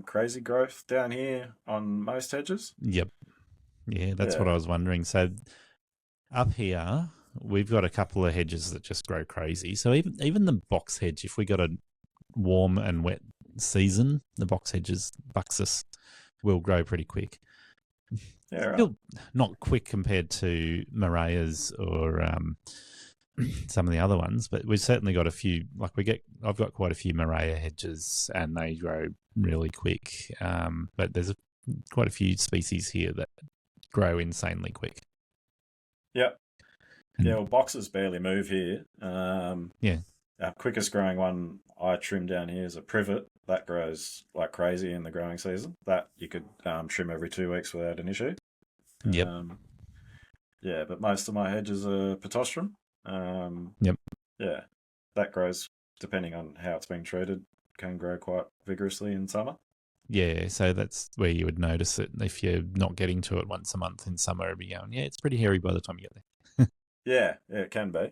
crazy growth down here on most hedges. Yep. Yeah, that's what I was wondering. So up here, we've got a couple of hedges that just grow crazy. So even the box hedge, if we got a warm and wet season, the box hedges, Buxus, will grow pretty quick. Yeah, right. Still not quick compared to Marias or some of the other ones, but we've certainly got a few. I've got quite a few Maria hedges, and they grow really quick. But there's quite a few species here that grow insanely quick. Yep. Well, boxes barely move here. Our quickest growing one I trim down here is a privet. That grows like crazy in the growing season. That you could trim every 2 weeks without an issue. Yep. But most of my hedges are pitostrum. Yep. Yeah, that grows, depending on how it's being treated, can grow quite vigorously in summer. Yeah, so that's where you would notice it. If you're not getting to it once a month in summer, it'd be going, it's pretty hairy by the time you get there. Yeah, it can be.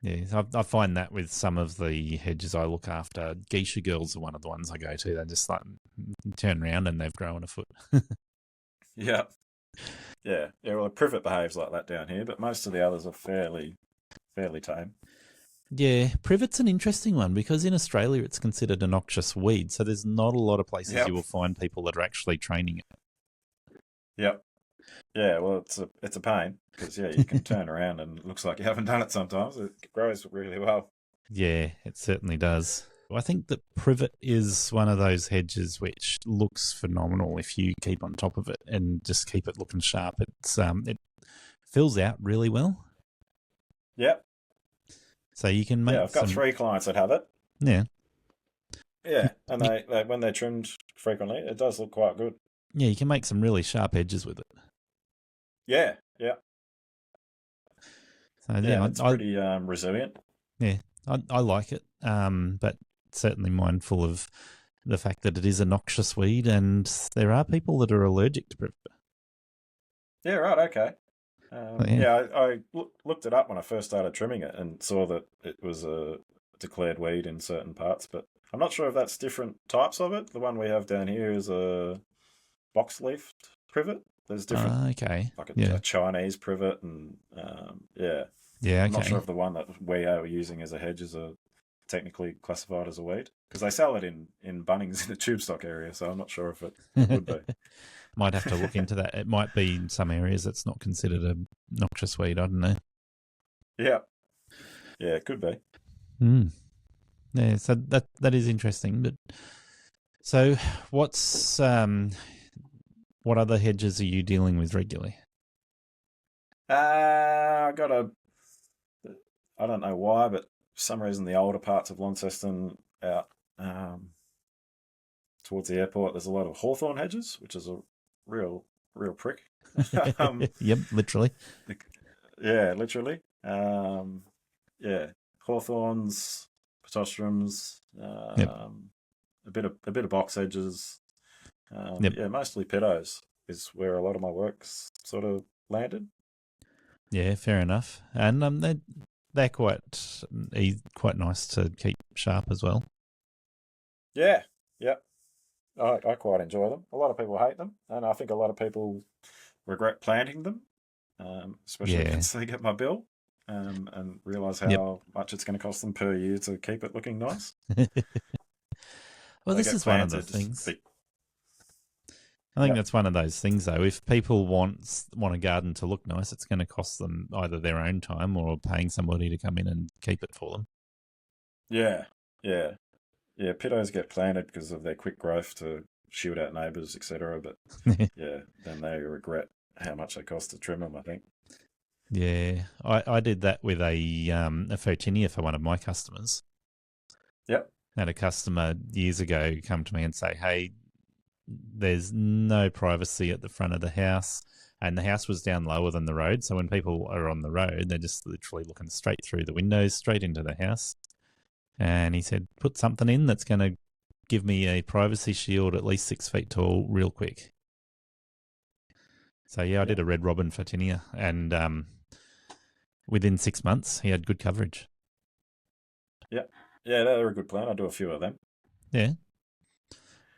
Yeah, I find that with some of the hedges I look after. Geisha girls are one of the ones I go to. They just like turn around and they've grown a foot. Yeah. Well, a privet behaves like that down here, but most of the others are fairly tame. Yeah, privet's an interesting one because in Australia it's considered a noxious weed, so there's not a lot of places you will find people that are actually training it. Yep. Yeah, well, it's a pain because you can turn around and it looks like you haven't done it sometimes. It grows really well. Yeah, it certainly does. I think that privet is one of those hedges which looks phenomenal if you keep on top of it and just keep it looking sharp. It fills out really well. Yep. So you can make. I've got 3 clients that have it. Yeah. Yeah, and they when they're trimmed frequently, it does look quite good. Yeah, you can make some really sharp edges with it. Yeah. So it's pretty resilient. Yeah, I like it, but certainly mindful of the fact that it is a noxious weed, and there are people that are allergic to privet. Yeah, right. Okay. I looked it up when I first started trimming it and saw that it was a declared weed in certain parts, but I'm not sure if that's different types of it. The one we have down here is a box-leaf privet. There's different, like a Chinese privet, and Okay. I'm not sure if the one that we are using as a hedge is technically classified as a weed because they sell it in Bunnings in the tube stock area, so I'm not sure if it would be. Might have to look into that. It might be in some areas it's not considered a noxious weed. I don't know. Yeah, it could be. Yeah, so that is interesting. But so, what other hedges are you dealing with regularly? I got I don't know why, but for some reason the older parts of Launceston out towards the airport, there's a lot of hawthorn hedges, which is a real, real prick. um, Yep, literally. yeah, literally. Yeah, hawthorns, pitostrums, Yep. a bit of box edges. Yep. Yeah, mostly pedos is where a lot of my work's sort of landed. Yeah, fair enough. And they're quite nice to keep sharp as well. Yeah, yeah. I quite enjoy them. A lot of people hate them, and I think a lot of people regret planting them, especially Yeah. once they get my bill and realise Yep. how much it's going to cost them per year to keep it looking nice. Well, They this get is one of the planted. things. I think Yeah, that's one of those things, though. If people want a garden to look nice, it's going to cost them either their own time or paying somebody to come in and keep it for them. yeah, yeah, yeah. Pittos get planted because of their quick growth to shield out neighbours, etc. But yeah, then they regret how much they cost to trim them, I think. Yeah, I did that with a Photinia for one of my customers. Yep. I had a customer years ago come to me and say, "Hey, there's no privacy at the front of the house." And the house was down lower than the road. So when people are on the road, they're just literally looking straight through the windows, straight into the house. And he said, put something in that's going to give me a privacy shield at least 6 feet tall real quick. So, yeah, I Yeah. did a red robin Photinia. And within 6 months, he had good coverage. Yeah. Yeah, they're a good plan. I do a few of them. Yeah.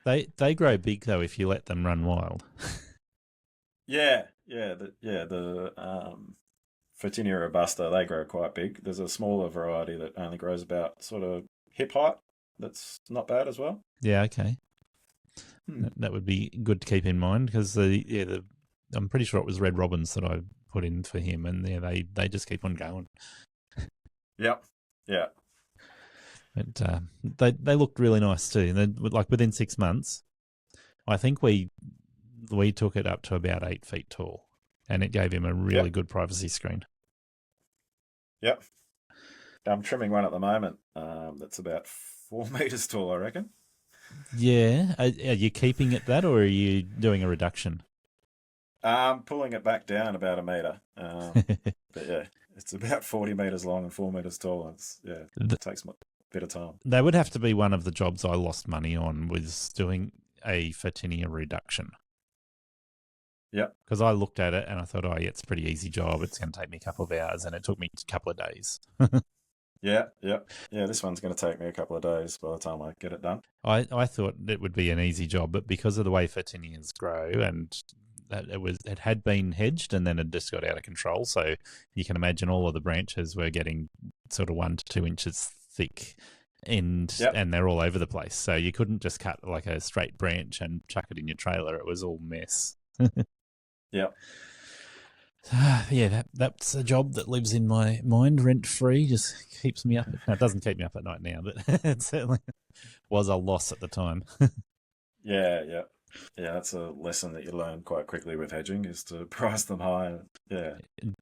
They grow big, though, if you let them run wild. Yeah, the Photinia robusta, they grow quite big. There's a smaller variety that only grows about sort of hip height. That's not bad as well. Yeah, okay. Hmm. That would be good to keep in mind because I'm pretty sure it was red robins that I put in for him, and yeah, they just keep on going. Yep. Yeah. But they looked really nice too. And like within 6 months, I think we took it up to about 8 feet tall, and it gave him a really Yep. good privacy screen. Yep. I'm trimming one at the moment. That's about 4 meters tall, I reckon. Yeah, are you keeping it that, or are you doing a reduction? Pulling it back down about a meter. But yeah, it's about 40 meters long and 4 meters tall. It takes a bit of time. That would have to be one of the jobs I lost money on, was doing a Photinia reduction. Yep. Because I looked at it and I thought, oh, yeah, it's a pretty easy job. It's going to take me a couple of hours, and it took me a couple of days. Yeah. This one's going to take me a couple of days by the time I get it done. I thought it would be an easy job, but because of the way Photinias grow, and that it had been hedged and then it just got out of control. So you can imagine all of the branches were getting sort of 1 to 2 inches thick, and they're all over the place. So you couldn't just cut like a straight branch and chuck it in your trailer. It was all mess. Yep. Yeah, that's a job that lives in my mind rent free. Just keeps me up. No, it doesn't keep me up at night now, but it certainly was a loss at the time. Yeah. That's a lesson that you learn quite quickly with hedging, is to price them high. Yeah.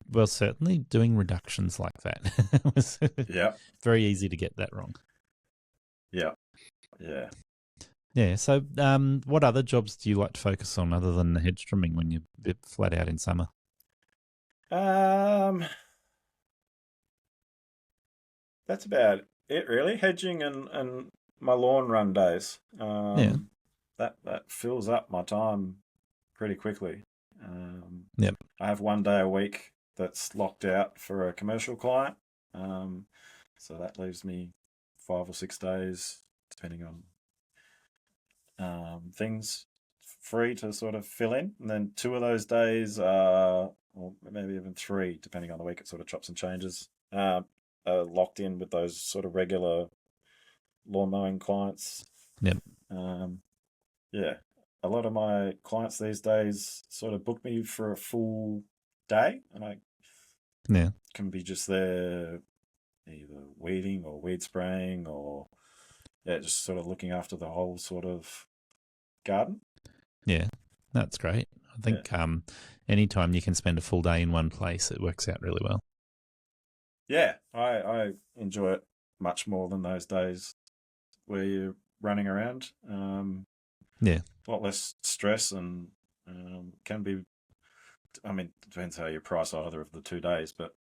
Well, certainly doing reductions like that was very easy to get that wrong. Yeah. Yeah. So, what other jobs do you like to focus on other than the hedge trimming when you're a bit flat out in summer? That's about it, really. Hedging and my lawn run days. That fills up my time pretty quickly. Yep. I have 1 day a week that's locked out for a commercial client. So that leaves me 5 or 6 days, depending on things, free to sort of fill in. And then 2 of those days are, or maybe even 3, depending on the week, it sort of chops and changes, are locked in with those sort of regular lawn mowing clients. Yep. Yeah. A lot of my clients these days sort of book me for a full day, and I can be just there either weeding or weed spraying or just sort of looking after the whole sort of garden. Yeah, that's great. I think anytime you can spend a full day in one place, it works out really well. Yeah, I enjoy it much more than those days where you're running around. Yeah. A lot less stress and can be. I mean, it depends how you price either of the 2 days, but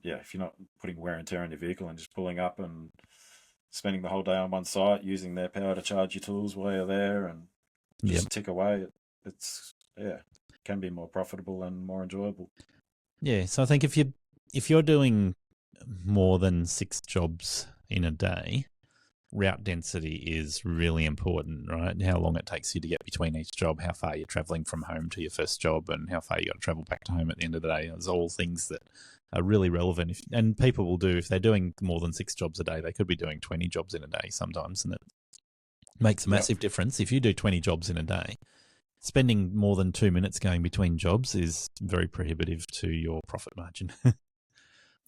yeah, if you're not putting wear and tear on your vehicle and just pulling up and spending the whole day on one site, using their power to charge your tools while you're there, and just tick away, it's can be more profitable and more enjoyable. Yeah, so I think if you're doing more than 6 jobs in a day, route density is really important, right? How long it takes you to get between each job, how far you're traveling from home to your first job, and how far you got to travel back to home at the end of the day. Those are all things that are really relevant. And people will do, if they're doing more than 6 jobs a day, they could be doing 20 jobs in a day sometimes, and it makes a massive difference. If you do 20 jobs in a day, spending more than 2 minutes going between jobs is very prohibitive to your profit margin.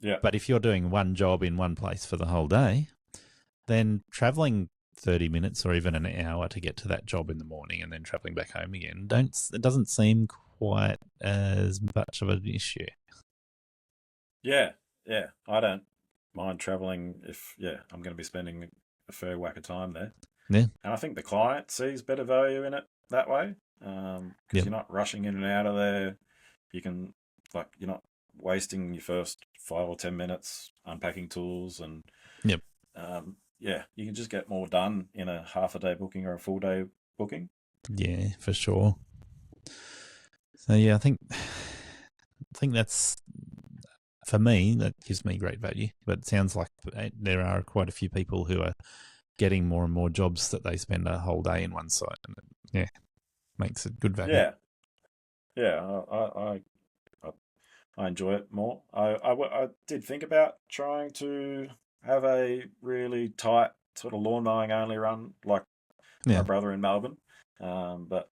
But if you're doing one job in one place for the whole day, then traveling 30 minutes or even an hour to get to that job in the morning and then traveling back home again, it doesn't seem quite as much of an issue. Yeah. I don't mind traveling if, I'm going to be spending a fair whack of time there. Yeah. And I think the client sees better value in it that way, because you're not rushing in and out of there. You can, you're not wasting your first 5 or 10 minutes unpacking tools, and you can just get more done in a half a day booking or a full day booking. Yeah, for sure. So yeah, I think that's, for me, that gives me great value. But it sounds like there are quite a few people who are getting more and more jobs that they spend a whole day in one site, and it makes it good value. I enjoy it more. I did think about trying to have a really tight sort of lawn mowing only run like my brother in Melbourne, but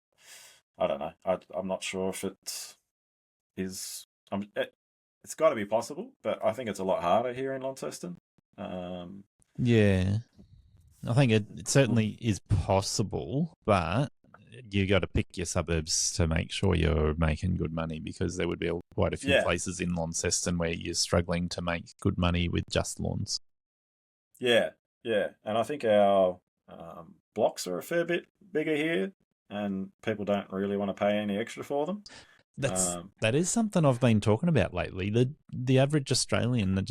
I don't know. I'm not sure if it is. It's got to be possible, but I think it's a lot harder here in Launceston. Yeah, I think it certainly is possible, but you got to pick your suburbs to make sure you're making good money, because there would be quite a few places in Launceston where you're struggling to make good money with just lawns. Yeah, and I think our blocks are a fair bit bigger here, and people don't really want to pay any extra for them. That is something I've been talking about lately. The average Australian,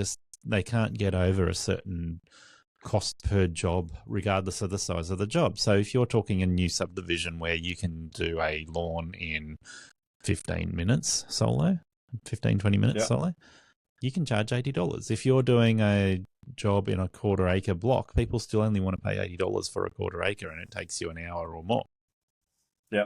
they can't get over a certain cost per job, regardless of the size of the job. So if you're talking a new subdivision where you can do a lawn in 15 minutes solo, 15, 20 minutes solo, you can charge $80. If you're doing a job in a quarter acre block, people still only want to pay $80 for a quarter acre, and it takes you an hour or more. Yeah.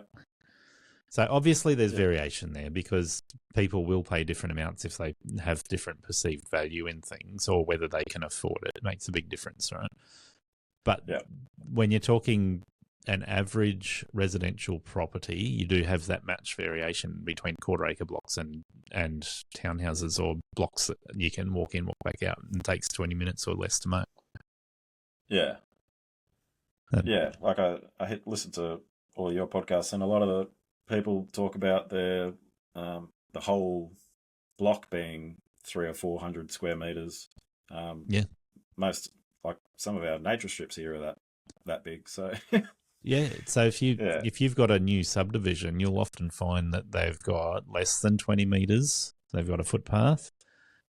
So obviously there's variation there, because people will pay different amounts if they have different perceived value in things, or whether they can afford it. It makes a big difference, right? But when you're talking an average residential property, you do have that match variation between quarter acre blocks and townhouses, or blocks that you can walk in, walk back out, and it takes 20 minutes or less to mow. Yeah. Like I listen to all your podcasts, and a lot of the people talk about their the whole block being 300 or 400 square meters. Most, like some of our nature strips here are that big. So so if you've got a new subdivision, you'll often find that they've got less than 20 meters. They've got a footpath,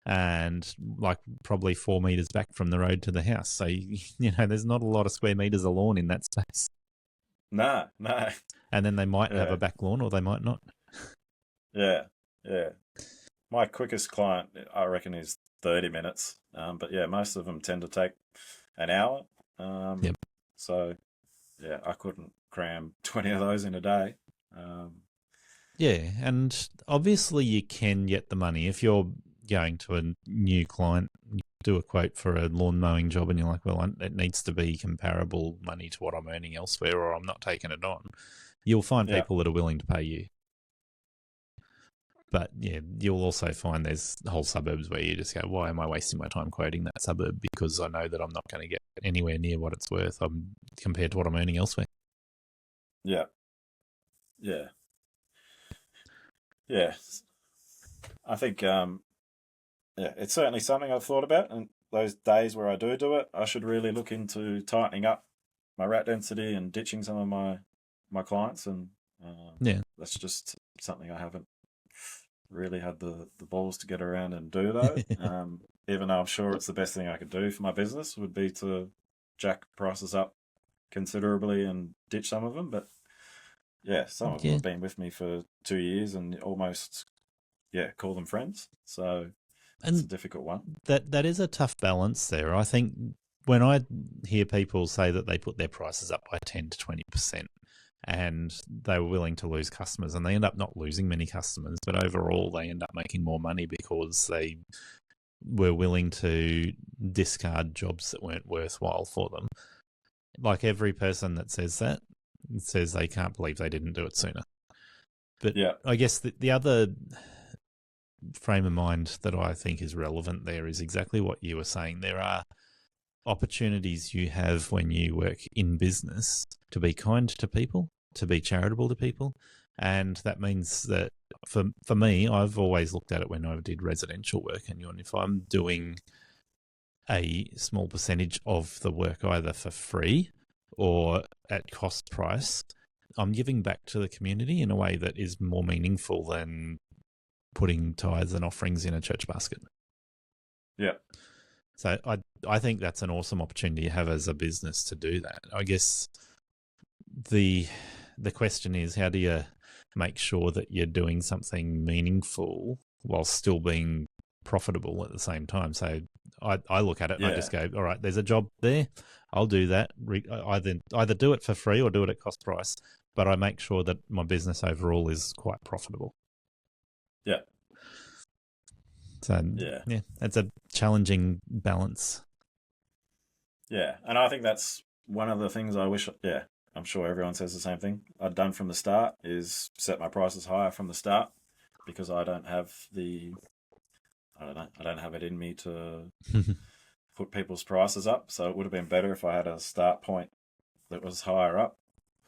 and like probably 4 meters back from the road to the house. So there's not a lot of square meters of lawn in that space. No. And then they might have a back lawn, or they might not. Yeah. My quickest client, I reckon, is 30 minutes. But most of them tend to take an hour. So, I couldn't cram 20 of those in a day. And obviously you can get the money if you're going to a new client. You do a quote for a lawn mowing job, and you're like, well, it needs to be comparable money to what I'm earning elsewhere, or I'm not taking it on. You'll find people that are willing to pay you. But you'll also find there's whole suburbs where you just go, why am I wasting my time quoting that suburb? Because I know that I'm not going to get anywhere near what it's worth compared to what I'm earning elsewhere. Yeah. yeah, I think yeah, it's certainly something I've thought about. And those days where I do it, I should really look into tightening up my rat density and ditching some of my clients. And Yeah. that's just something I haven't really had the balls to get around and do though. Even though I'm sure it's the best thing I could do for my business would be to jack prices up considerably and ditch some of them. But yeah, some of them Yeah. have been with me for 2 years and almost, call them friends. So it's a And difficult one. that is a tough balance there. I think when I hear people say that they put their prices up by 10 to 20% and they were willing to lose customers, and they end up not losing many customers, but overall they end up making more money because they were willing to discard jobs that weren't worthwhile for them. Like every person that says that says they can't believe they didn't do it sooner. But Yeah. I guess the other frame of mind that I think is relevant there is exactly what you were saying. There are opportunities you have when you work in business to be kind to people, to be charitable to people. And that means that for me, I've always looked at it when I did residential work. And if I'm doing a small percentage of the work either for free or at cost price, I'm giving back to the community in a way that is more meaningful than putting tithes and offerings in a church basket. Yeah. So I think that's an awesome opportunity you have as a business to do that. I guess the question is, how do you make sure that you're doing something meaningful while still being profitable at the same time? So I look at it and I just go, all right, there's a job there. I'll do that. Either do it for free or do it at cost price, but I make sure that my business overall is quite profitable. Yeah. So yeah, it's a challenging balance. Yeah, and I think that's one of the things I wish. Yeah, I'm sure everyone says the same thing. I'd done from the start is set my prices higher from the start because I don't have I don't have it in me to put people's prices up. So it would have been better if I had a start point that was higher up.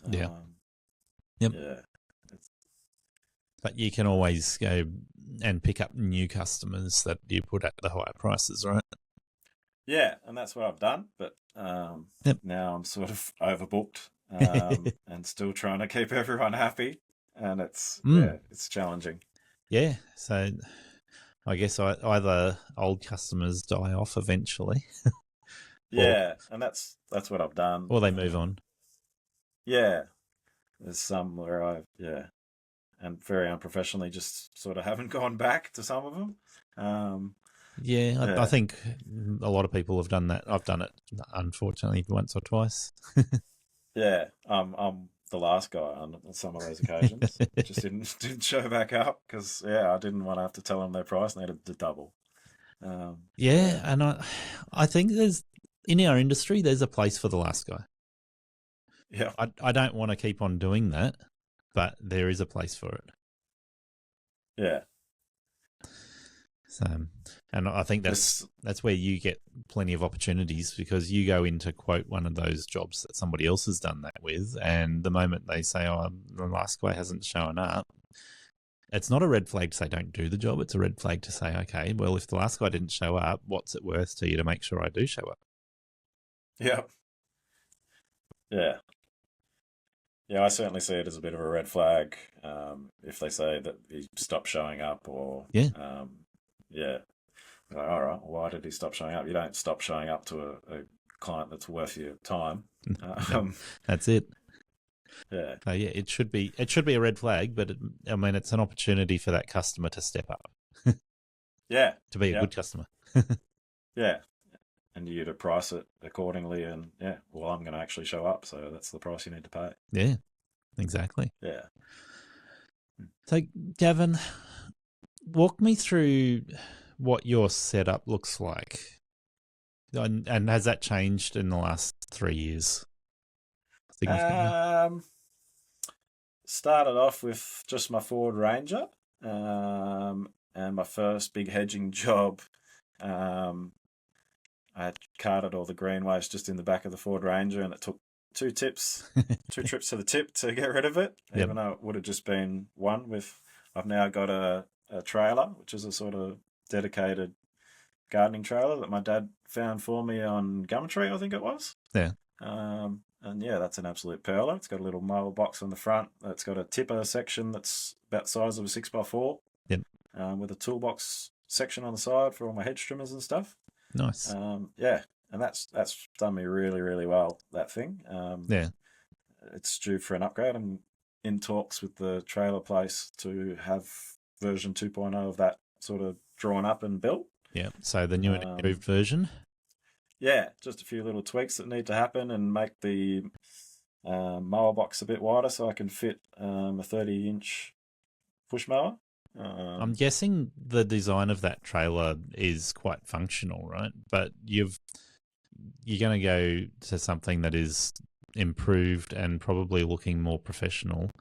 Yeah. Yep. Yeah. But you can always go and pick up new customers that you put at the higher prices, right? Yeah, and that's what I've done. But now I'm sort of overbooked and still trying to keep everyone happy. And it's challenging. Yeah, so I guess either old customers die off eventually. Yeah, and that's what I've done. Or they move on. Yeah, there's some where and very unprofessionally just sort of haven't gone back to some of them. I think a lot of people have done that. I've done it, unfortunately, once or twice. Yeah, I'm the last guy on some of those occasions. Just didn't show back up because I didn't want to have to tell them their price and they had to double. And I think in our industry there's a place for the last guy. Yeah, I don't want to keep on doing that, but there is a place for it. Yeah. So, and I think that's where you get plenty of opportunities because you go in to quote one of those jobs that somebody else has done that with, and the moment they say, "Oh, the last guy hasn't shown up," it's not a red flag to say don't do the job. It's a red flag to say, okay, well, if the last guy didn't show up, what's it worth to you to make sure I do show up? Yep. Yeah. Yeah, I certainly see it as a bit of a red flag if they say that he stopped showing up or Like, all right, why did he stop showing up? You don't stop showing up to a client that's worth your time. That's it. Yeah. It should be a red flag, but it's an opportunity for that customer to step up. Yeah. To be a good customer. Yeah. And you to price it accordingly and I'm going to actually show up, so that's the price you need to pay. Yeah, exactly. Yeah. So, Gavin, walk me through what your setup looks like. And has that changed in the last 3 years? Started off with just my Ford Ranger, and my first big hedging job. I had carted all the green waste just in the back of the Ford Ranger, and it took two trips to the tip to get rid of it, even though it would have just been one with I've now got a trailer, which is a sort of dedicated gardening trailer that my dad found for me on Gumtree, I think it was. Yeah. And yeah, that's an absolute pearler. It's got a little mower box on the front. It's got a tipper section that's about the size of a 6x4. Yep. With a toolbox section on the side for all my hedge trimmers and stuff. Nice. Yeah, and that's done me really, really well, that thing. Yeah. It's due for an upgrade. I'm in talks with the trailer place to have version 2.0 of that sort of drawn up and built. Yeah. So the new and improved version. Yeah, just a few little tweaks that need to happen and make the mower box a bit wider so I can fit a 30-inch push mower. I'm guessing the design of that trailer is quite functional, right? But you're going to go to something that is improved and probably looking more professional.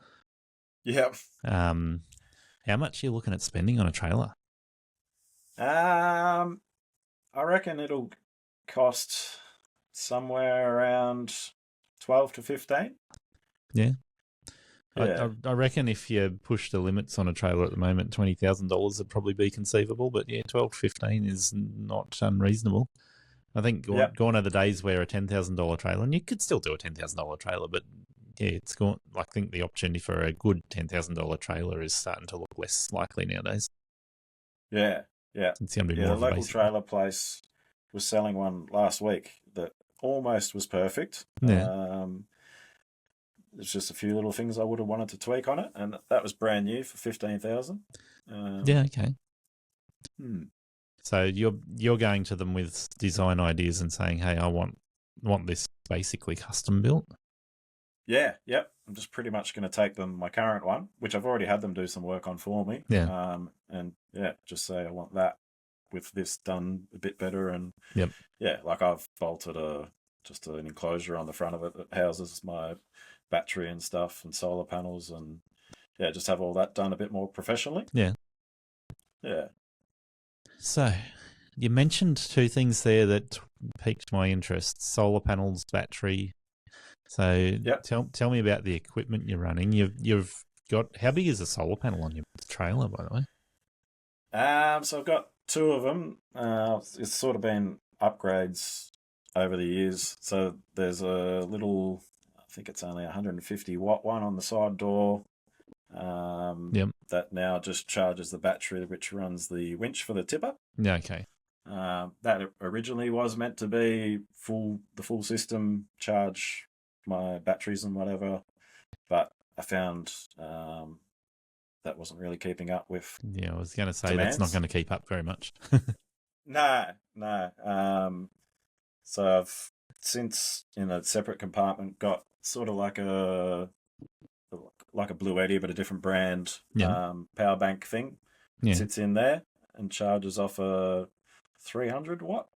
Yep. How much are you looking at spending on a trailer? I reckon it'll cost somewhere around 12 to 15. Yeah. Yeah. I reckon if you push the limits on a trailer at the moment, $20,000 would probably be conceivable. But yeah, 12 to 15 is not unreasonable. I think gone are the days where a $10,000 trailer, and you could still do a $10,000 trailer, but yeah, it's gone. I think the opportunity for a good $10,000 trailer is starting to look less likely nowadays. Yeah. It's going to be Yeah, more the of a local basic. trailer place was selling one last week that almost was perfect. Yeah. There's just a few little things I would have wanted to tweak on it, and that was brand new for 15,000. Yeah, okay. Hmm. So you're going to them with design ideas and saying, "Hey, I want this basically custom built." Yeah, yep. I'm just pretty much going to take them my current one, which I've already had them do some work on for me. Yeah. And yeah, just say I want that with this done a bit better. And Yep. yeah, like I've bolted just an enclosure on the front of it that houses my battery and stuff and solar panels, and yeah, just have all that done a bit more professionally. Yeah. Yeah. So you mentioned two things there that piqued my interest: solar panels, battery. So Yep. tell me about the equipment you're running. You've got, how big is a solar panel on your trailer, by the way? So I've got two of them. It's sort of been upgrades over the years. So there's a little, I think it's only 150 watt one on the side door. Yep. That now just charges the battery, which runs the winch for the tipper. Yeah, okay. That originally was meant to be the full system, charge my batteries and whatever, but I found that wasn't really keeping up with. Yeah, I was going to say demands. That's not going to keep up very much. No. So I've since in a separate compartment got sort of like a Blue Eddy, but a different brand power bank thing. Yeah. Sits in there and charges off a 300 watt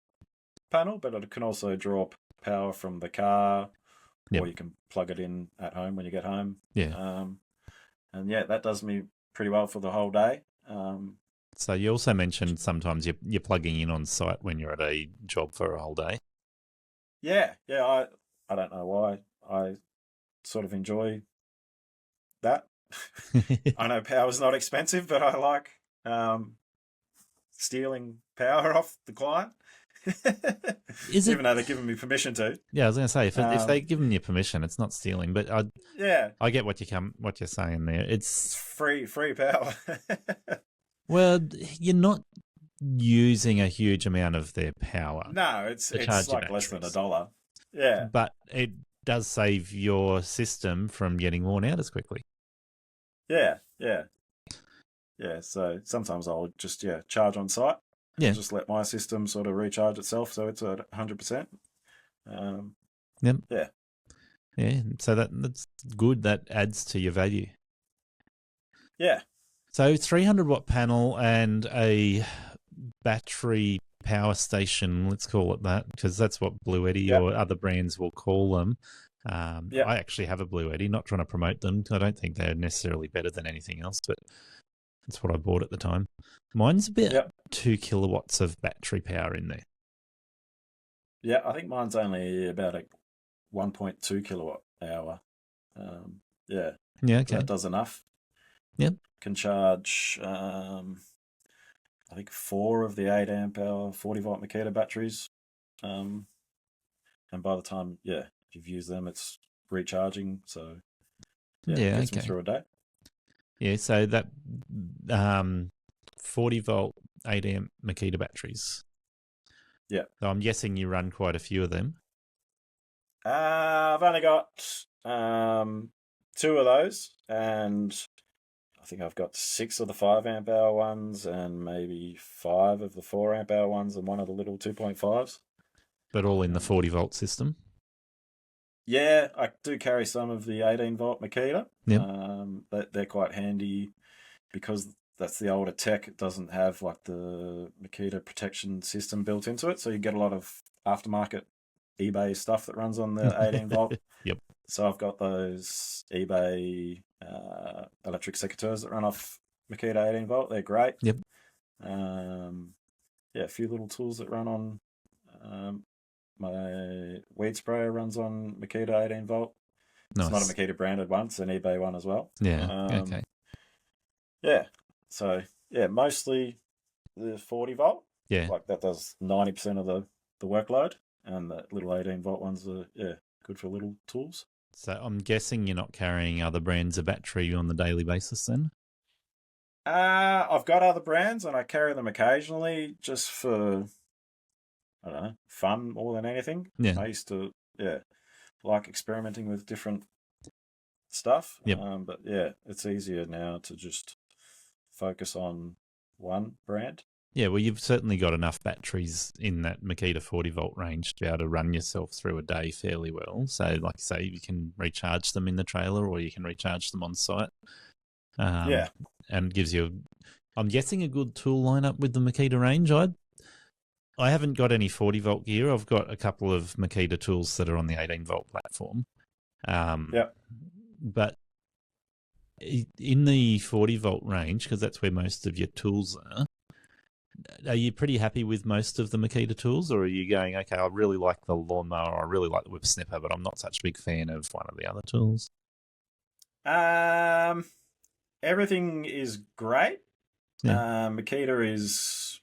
panel, but it can also draw power from the car, or you can plug it in at home when you get home. Yeah. And yeah, that does me pretty well for the whole day. So you also mentioned sometimes you're plugging in on site when you're at a job for a whole day. Yeah. I don't know why. I sort of enjoy that. I know power's not expensive, but I like stealing power off the client. Even though they're giving me permission to. Yeah, I was going to say if they're giving you permission, it's not stealing. But I get what you're saying there. It's free power. Well, you're not using a huge amount of their power. No, it's like less than $1. Yeah, but it does save your system from getting worn out as quickly. Yeah. So sometimes I'll just charge on site. Yeah. Just let my system sort of recharge itself, so it's at 100%. Yep. Yeah. Yeah. So that's good. That adds to your value. Yeah. So 300 watt panel and a battery power station, let's call it that, because that's what Blue Eddy or other brands will call them. I actually have a Blue Eddy, not trying to promote them. I don't think they're necessarily better than anything else, but that's what I bought at the time. Mine's about 2 kilowatts of battery power in there. Yeah, I think mine's only about a 1.2 kilowatt hour. Yeah. Yeah, okay. That does enough. Yep. can charge, I think 4 of the 8 amp hour 40 volt Makita batteries. And by the time, you've used them, it's recharging. So, Yeah, gets me okay. through a day. Yeah, so that 40 volt 8 amp Makita batteries. Yeah. So I'm guessing you run quite a few of them. I've only got 2 of those, and I think I've got 6 of the 5 amp hour ones, and maybe 5 of the 4 amp hour ones, and 1 of the little 2.5s. But all in the 40 volt system. Yeah, I do carry some of the 18 volt Makita. Yep. They're quite handy because that's the older tech. It doesn't have like the Makita protection system built into it, so you get a lot of aftermarket eBay stuff that runs on the 18 volt. Yep. So I've got those eBay electric secateurs that run off Makita 18 volt. They're great. Yep. A few little tools that run on. My weed sprayer runs on Makita 18 volt. Nice. It's not a Makita branded one; it's an eBay one as well. Yeah. Okay. Yeah. So mostly the 40 volt. Yeah. Like that does 90% of the workload, and the little 18 volt ones are good for little tools. So I'm guessing you're not carrying other brands of battery on the daily basis then? I've got other brands and I carry them occasionally just for, I don't know, fun more than anything. Yeah. I used to, like experimenting with different stuff. Yep. But it's easier now to just focus on one brand. Yeah, well, you've certainly got enough batteries in that Makita 40 volt range to be able to run yourself through a day fairly well. So, like I say, you can recharge them in the trailer or you can recharge them on site. And gives you, I'm guessing, a good tool lineup with the Makita range. I haven't got any 40 volt gear. I've got a couple of Makita tools that are on the 18 volt platform. But in the 40 volt range, because that's where most of your tools are you pretty happy with most of the Makita tools, or are you going, okay, I really like the lawnmower, or I really like the whip snipper, but I'm not such a big fan of one of the other tools? Everything is great. Yeah. Makita is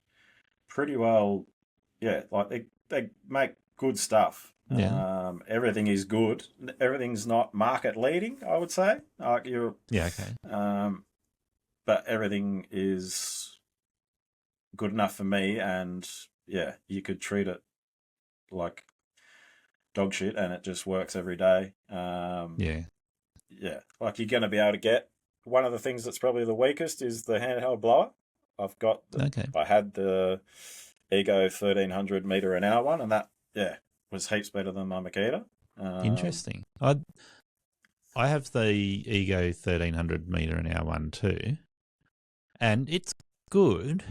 pretty well, like they make good stuff. Yeah. Everything is good. Everything's not market leading, I would say. Like Okay. But everything is good enough for me, and you could treat it like dog shit and it just works every day. Like you're going to be able to get one of the things that's probably the weakest is the handheld blower. I had the Ego 1300 meter an hour one, and that was heaps better than my Makita. Interesting. I have the Ego 1300 meter an hour one too, and it's good.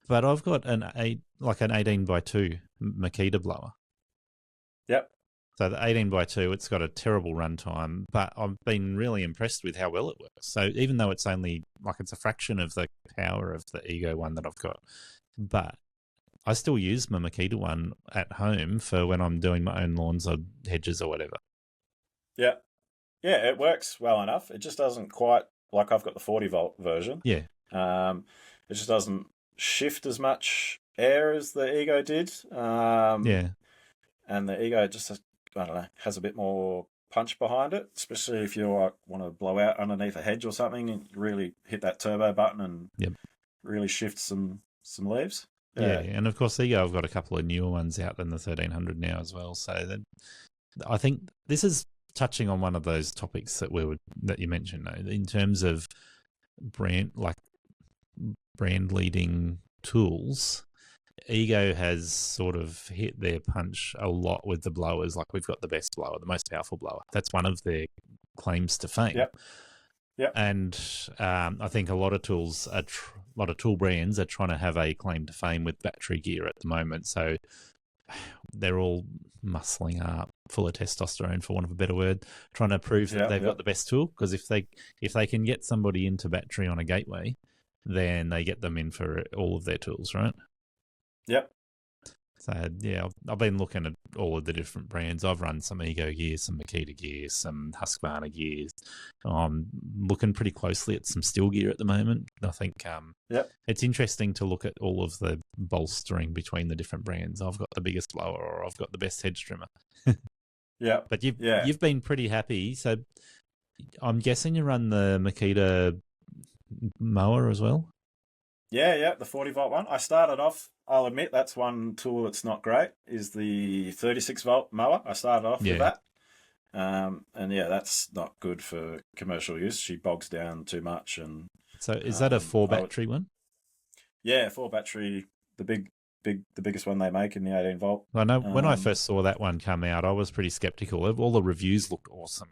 But I've got an 18x2 Makita blower. Yep. So the 18x2, it's got a terrible runtime, but I've been really impressed with how well it works. So even though it's only, it's a fraction of the power of the Ego one that I've got, but I still use my Makita one at home for when I'm doing my own lawns or hedges or whatever. Yeah. Yeah, it works well enough. It just doesn't quite, like I've got the 40 volt version. Yeah. It just doesn't shift as much air as the Ego did. And the Ego just has a bit more punch behind it, especially if you want to blow out underneath a hedge or something and really hit that turbo button and really shift some leaves. Yeah, and of course Ego, I've got a couple of newer ones out than the 1300 now as well. So I think this is touching on one of those topics that you mentioned, though, in terms of brand leading tools. Ego has sort of hit their punch a lot with the blowers. Like, we've got the best blower, the most powerful blower. That's one of their claims to fame. Yep. And I think a lot of tools, a lot of tool brands are trying to have a claim to fame with battery gear at the moment. So they're all muscling up, full of testosterone, for want of a better word, trying to prove that they've got the best tool. Because if they can get somebody into battery on a gateway, then they get them in for all of their tools, right? Yep. So yeah, I've been looking at all of the different brands. I've run some Ego gear, some Makita gear, some Husqvarna gears. I'm looking pretty closely at some Stihl gear at the moment. I think Yep. it's interesting to look at all of the bolstering between the different brands. I've got the biggest blower, or I've got the best hedge trimmer. Yeah. But Yeah. you've been pretty happy. So I'm guessing you run the Makita mower as well. Yeah, the 40-volt one. I started off, I'll admit that's one tool that's not great, is the 36-volt mower. I started off with that. And yeah, that's not good for commercial use. She bogs down too much. And so is that a 4-battery one? Yeah, 4-battery, the biggest one they make in the 18-volt. I know when I first saw that one come out, I was pretty skeptical. All the reviews looked awesome,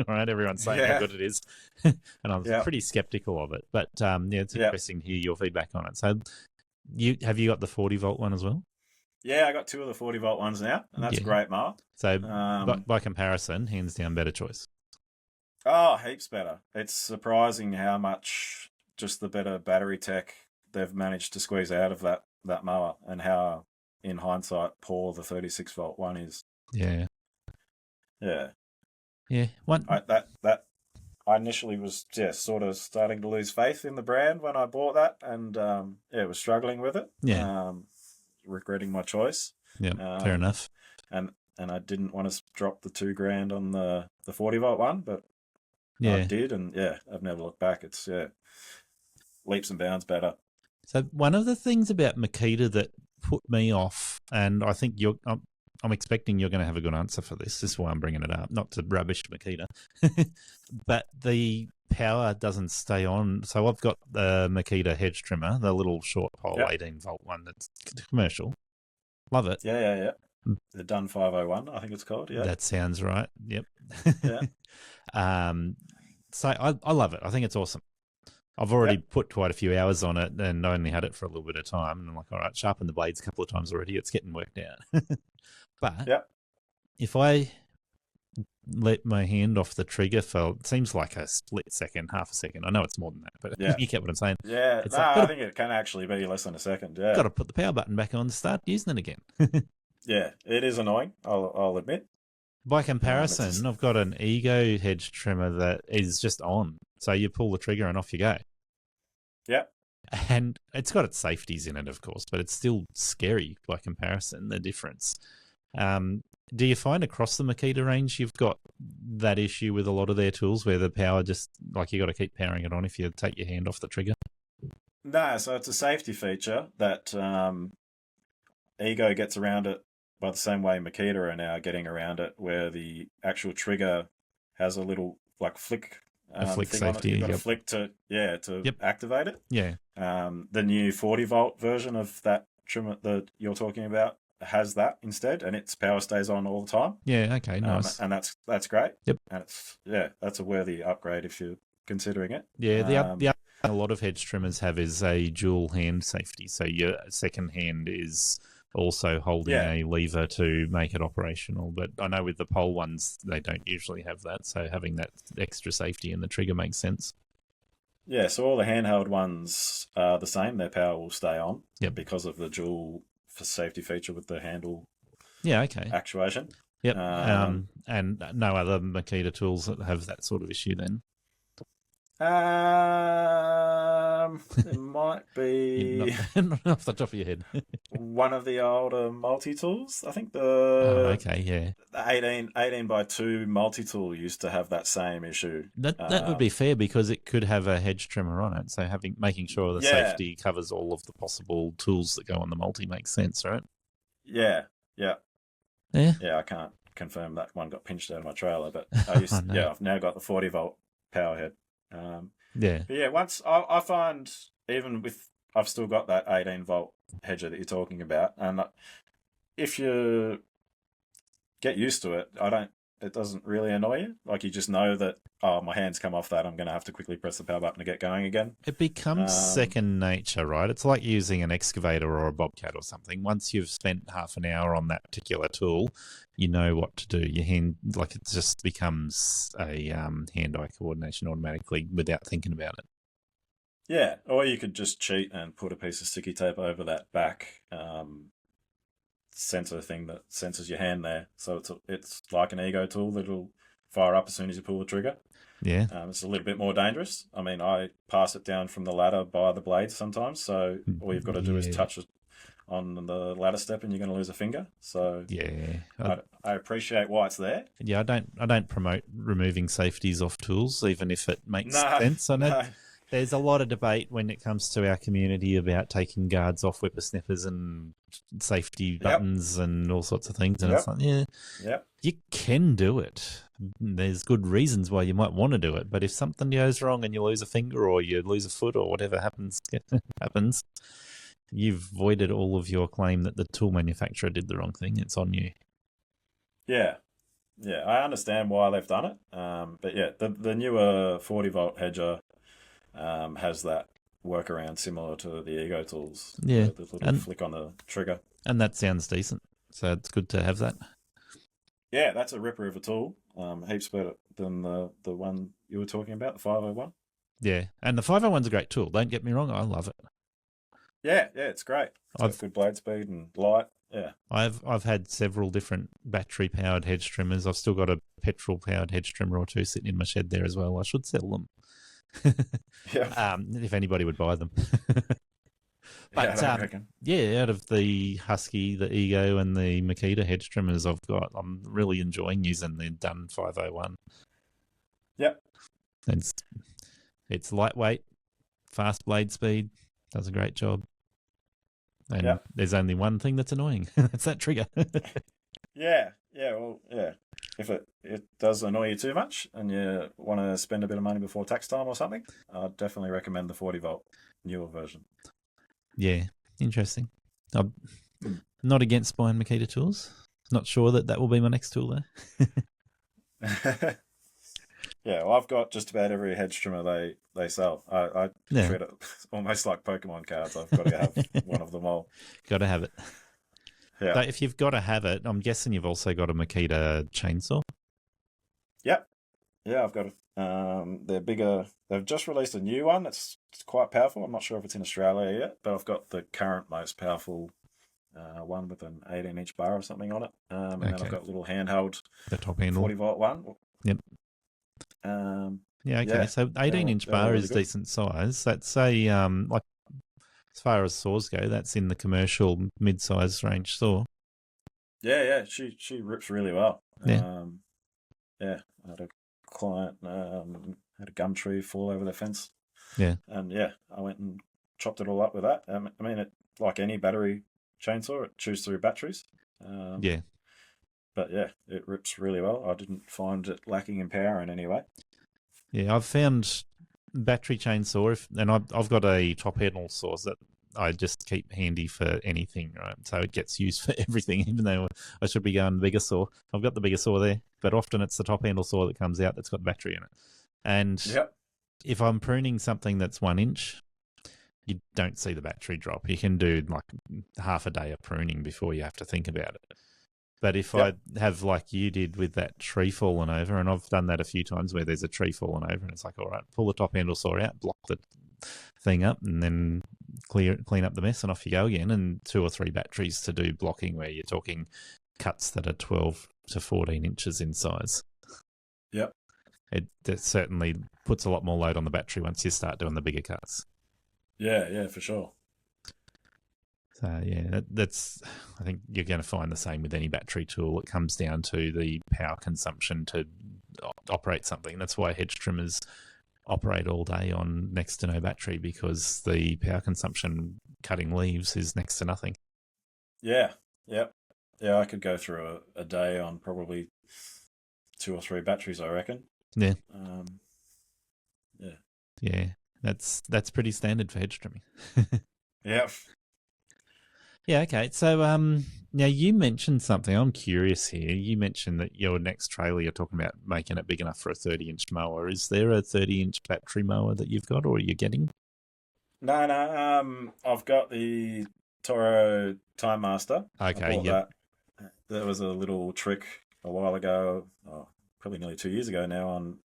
right? Everyone's saying how good it is, and I was pretty skeptical of it. But yeah, it's interesting to hear your feedback on it. So, you got the 40-volt one as well? Yeah, I got 2 of the 40-volt ones now, and that's a great mower. So, by comparison, hands down, better choice. Oh, heaps better. It's surprising how much just the better battery tech they've managed to squeeze out of that mower, and how, in hindsight, poor the 36-volt one is. Yeah. I initially was sort of starting to lose faith in the brand when I bought that, and was struggling with it. Regretting my choice. Yeah, fair enough. And I didn't want to drop the $2,000 on the 40-volt one, but I did, and I've never looked back. It's leaps and bounds better. So one of the things about Makita that put me off, and I think I'm expecting you're going to have a good answer for this. This is why I'm bringing it up, not to rubbish Makita, but the power doesn't stay on. So I've got the Makita hedge trimmer, the little short pole 18-volt one that's commercial. Love it. Yeah. The Dun 501, I think it's called. Yeah, that sounds right. Yep. Yeah. So I love it. I think it's awesome. I've already put quite a few hours on it, and I only had it for a little bit of time. And I'm like, all right, sharpen the blades a couple of times already. It's getting worked out. But if I let my hand off the trigger for, it seems like a split second, half a second. I know it's more than that, but you get what I'm saying. Yeah, I think it can actually be less than a second. Yeah, got to put the power button back on to start using it again. Yeah, it is annoying, I'll admit. By comparison, I've got an Ego hedge trimmer that is just on. So you pull the trigger and off you go. Yeah. And it's got its safeties in it, of course, but it's still scary by comparison, the difference. Do you find across the Makita range you've got that issue with a lot of their tools where the power just, like, you got to keep powering it on if you take your hand off the trigger? No, so it's a safety feature that Ego gets around it by the same way Makita are now getting around it, where the actual trigger has a little flick. A flick thing safety. You've got to flick to activate it. Yeah. The new 40-volt version of that trimmer that you're talking about has that instead, and its power stays on all the time. Yeah. Okay. Nice. And that's great. Yep. And that's a worthy upgrade if you're considering it. Yeah. The other thing a lot of hedge trimmers have is a dual hand safety. So your second hand is also holding a lever to make it operational. But I know with the pole ones, they don't usually have that. So having that extra safety in the trigger makes sense. Yeah, so all the handheld ones are the same. Their power will stay on because of the dual safety feature with the handle actuation. Yep. And no other Makita tools that have that sort of issue then? It might be not off the top of your head. one of the older multi-tools. I think the 18 by 2 multi-tool used to have that same issue. That would be fair because it could have a hedge trimmer on it. So making sure the safety covers all of the possible tools that go on the multi makes sense, right? Yeah. I can't confirm that one got pinched out of my trailer, but I've now got the 40-volt power head. Once I find, even with, I've still got that 18-volt hedger that you're talking about, and if you get used to it, it doesn't really annoy you. Like, you just know that, my hand's come off that, I'm going to have to quickly press the power button to get going again. It becomes second nature, right? It's like using an excavator or a bobcat or something. Once you've spent half an hour on that particular tool, you know what to do. Your hand, it just becomes a hand-eye coordination automatically without thinking about it. Yeah, or you could just cheat and put a piece of sticky tape over that back sensor thing that senses your hand there. So it's like an ego tool that'll fire up as soon as you pull the trigger. Yeah. It's a little bit more dangerous. I mean, I pass it down from the ladder by the blades sometimes, so all you've got to do is touch it on the ladder step and you're going to lose a finger. So yeah, I appreciate why it's there. Yeah, I don't promote removing safeties off tools, even if it makes sense. I know there's a lot of debate when it comes to our community about taking guards off whippersnippers and safety buttons and all sorts of things. And it's like, you can do it. There's good reasons why you might want to do it. But if something goes wrong and you lose a finger or you lose a foot or whatever happens, you've voided all of your claim that the tool manufacturer did the wrong thing. It's on you. Yeah, I understand why they've done it. But yeah, the newer 40-volt hedger has that workaround similar to the Ego tools. Yeah. The little flick on the trigger. And that sounds decent. So it's good to have that. Yeah, that's a ripper of a tool. Heaps better than the one you were talking about, the 501. Yeah, and the 501's a great tool. Don't get me wrong, I love it. Yeah, it's great. It's got good blade speed and light. Yeah, I've had several different battery powered hedge trimmers. I've still got a petrol powered hedge trimmer or two sitting in my shed there as well. I should sell them. If anybody would buy them. But out of the Husky, the Ego, and the Makita hedge trimmers I've got, I'm really enjoying using the Dunn 501. Yep. It's lightweight, fast blade speed, does a great job. And there's only one thing that's annoying. That's that trigger. Yeah. If it does annoy you too much and you want to spend a bit of money before tax time or something, I'd definitely recommend the 40-volt newer version. Yeah, interesting. I'm not against buying Makita tools. Not sure that will be my next tool, though. Yeah, well, I've got just about every hedge trimmer they sell. I treat it almost like Pokemon cards. I've got to have one of them all. Got to have it. Yeah. So if you've got to have it, I'm guessing you've also got a Makita chainsaw. Yep. Yeah, I've got it. They're bigger. They've just released a new one. It's quite powerful. I'm not sure if it's in Australia yet, but I've got the current most powerful one with an 18-inch bar or something on it. And then I've got a little handheld, the top handle 40-volt one. Yep. So 18-inch bar is really decent size. That's a like as far as saws go, that's in the commercial mid-size range saw. Yeah. She rips really well. Yeah. I had a client had a gum tree fall over the fence. Yeah. And I went and chopped it all up with that. I mean, it like any battery chainsaw, it chews through batteries. But it rips really well. I didn't find it lacking in power in any way. Yeah, I've found battery chainsaw, and I've got a top handle saw that I just keep handy for anything, right? So it gets used for everything, even though I should be going bigger saw. I've got the bigger saw there, but often it's the top handle saw that comes out that's got battery in it. And if I'm pruning something that's 1 inch, you don't see the battery drop. You can do like half a day of pruning before you have to think about it. But if I have like you did with that tree falling over, and I've done that a few times where there's a tree falling over and it's like, all right, pull the top handle saw out, block the thing up, and then clean up the mess and off you go again. And 2 or 3 batteries to do blocking where you're talking cuts that are 12 to 14 inches in size. Yep. It certainly puts a lot more load on the battery once you start doing the bigger cuts. Yeah, for sure. So that's. I think you're going to find the same with any battery tool. It comes down to the power consumption to operate something. That's why hedge trimmers operate all day on next to no battery, because the power consumption cutting leaves is next to nothing. Yeah. I could go through a day on probably 2 or 3 batteries, I reckon. Yeah. Yeah. Yeah. That's pretty standard for hedge trimming. Yep. Yeah, okay. So now you mentioned something. I'm curious here. You mentioned that your next trailer, you're talking about making it big enough for a 30-inch mower. Is there a 30-inch battery mower that you've got, or are you getting? No. I've got the Toro Time Master. Okay, There was a little trick a while ago, probably nearly 2 years ago now, on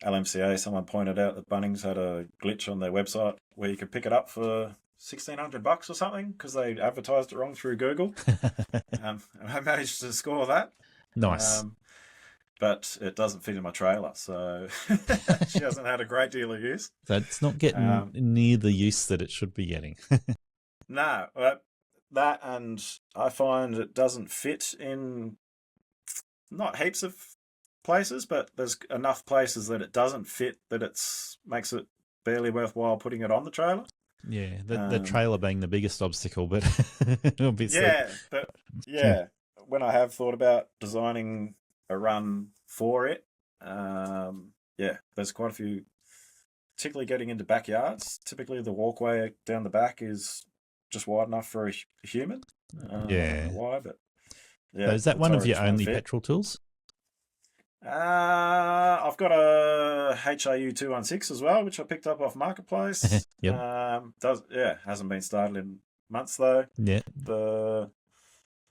LMCA. Someone pointed out that Bunnings had a glitch on their website where you could pick it up for $1,600 or something because they advertised it wrong through Google. And I managed to score that. Nice. But it doesn't fit in my trailer, so she hasn't had a great deal of use. So it's not getting near the use that it should be getting. No, that, and I find it doesn't fit in not heaps of places, but there's enough places that it doesn't fit that makes it barely worthwhile putting it on the trailer. Yeah, the trailer being the biggest obstacle, but obviously. Yeah, when I have thought about designing a run for it, there's quite a few, particularly getting into backyards. Typically the walkway down the back is just wide enough for a human. I don't know why, but yeah. So is that one of your only petrol tools? I've got a HRU 216 as well, which I picked up off Marketplace. Yep. Hasn't been started in months though. Yeah.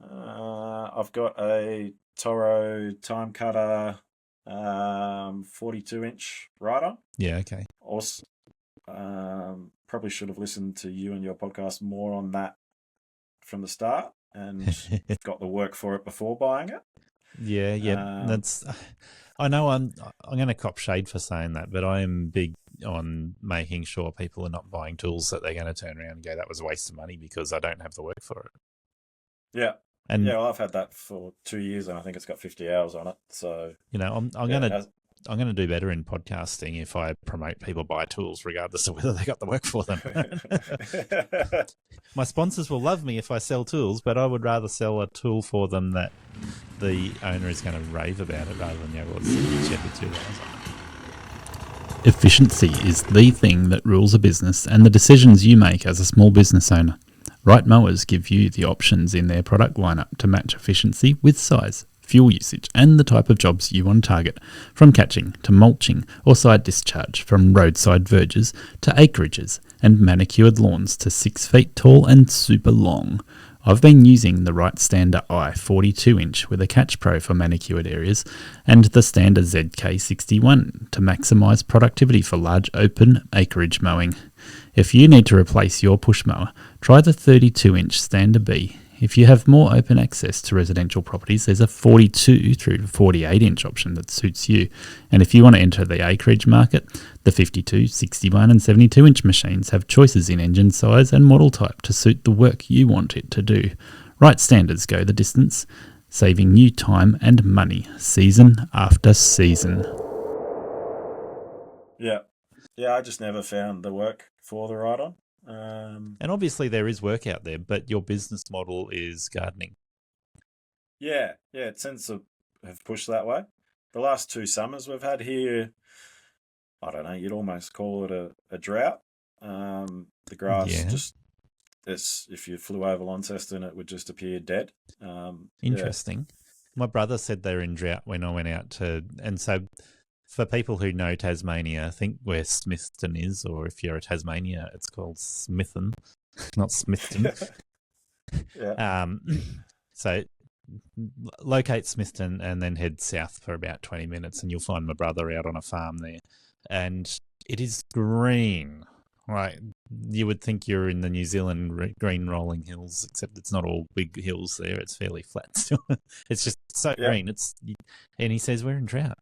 I've got a Toro time cutter, 42-inch rider. Yeah. Okay. Also, probably should have listened to you and your podcast more on that from the start and got the work for it before buying it. Yeah. That's. I know I'm going to cop shade for saying that, but I am big on making sure people are not buying tools that they're going to turn around and go, that was a waste of money because I don't have the work for it. Yeah. And well, I've had that for 2 years and I think it's got 50 hours on it. So, I'm going to do better in podcasting if I promote people buy tools regardless of whether they got the work for them. My sponsors will love me if I sell tools, but I would rather sell a tool for them that the owner is going to rave about it rather than, it's sitting in the shed with 2 hours on it. Efficiency is the thing that rules a business and the decisions you make as a small business owner. Right Mowers give you the options in their product lineup to match efficiency with size, fuel usage, and the type of jobs you want to target, from catching to mulching or side discharge, from roadside verges to acreages, and manicured lawns to 6 feet tall and super long. I've been using the Right Stander I 42-inch with a Catch Pro for manicured areas and the Stander ZK61 to maximise productivity for large open acreage mowing. If you need to replace your push mower, try the 32-inch Stander B. If you have more open access to residential properties, there's a 42 through to 48-inch option that suits you. And if you want to enter the acreage market, the 52, 61 and 72-inch machines have choices in engine size and model type to suit the work you want it to do. Right Standards go the distance, saving you time and money, season after season. Yeah, I just never found the work for the rider. And obviously there is work out there, but your business model is gardening. Yeah, it tends to have pushed that way. The last 2 summers we've had here, I don't know, you'd almost call it a drought. The grass if you flew over Launceston, it would just appear dead. Interesting. My brother said they're in drought when I went out to, and so for people who know Tasmania, I think where Smithton is, or if you're a Tasmania, it's called Smithen, not Smithton. So locate Smithton and then head south for about 20 minutes and you'll find my brother out on a farm there. And it is green. Right, you would think you're in the New Zealand green rolling hills, except it's not all big hills there. It's fairly flat still. It's just so green. And he says we're in drought.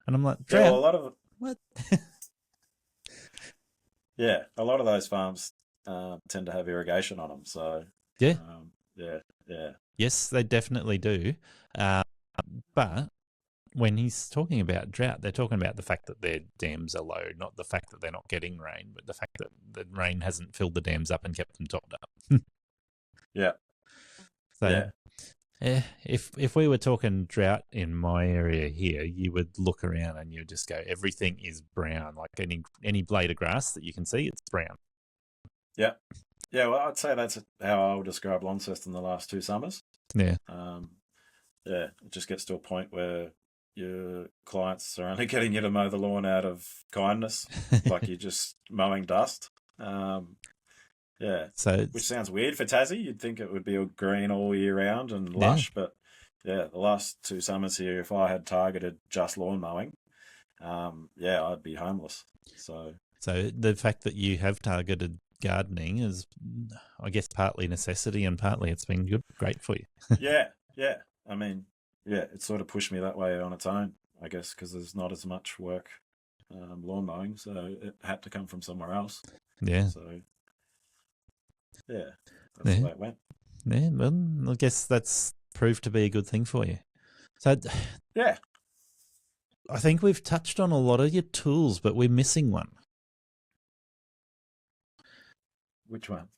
And I'm like, drought? Yeah, well, a lot of what? Yeah, a lot of those farms tend to have irrigation on them. So yeah. Yes, they definitely do. But when he's talking about drought, they're talking about the fact that their dams are low, not the fact that they're not getting rain, but the fact that the rain hasn't filled the dams up and kept them topped up. Yeah. So, if we were talking drought in my area here, you would look around and you'd just go, everything is brown. Like any blade of grass that you can see, it's brown. Yeah. Yeah, well, I'd say that's how I would describe Launceston the last 2 summers. Yeah. It just gets to a point where your clients are only getting you to mow the lawn out of kindness, like you're just mowing dust. So which sounds weird for Tassie. You'd think it would be green all year round and lush, but the last 2 summers here, if I had targeted just lawn mowing, I'd be homeless. So So the fact that you have targeted gardening is, I guess, partly necessity and partly it's been great for you. Yeah, yeah. I mean, yeah, it sort of pushed me that way on its own, I guess, because there's not as much work lawn mowing, so it had to come from somewhere else. Yeah. So, yeah, that's the way it went. Yeah, well, I guess that's proved to be a good thing for you. So, yeah, I think we've touched on a lot of your tools, but we're missing one. Which one?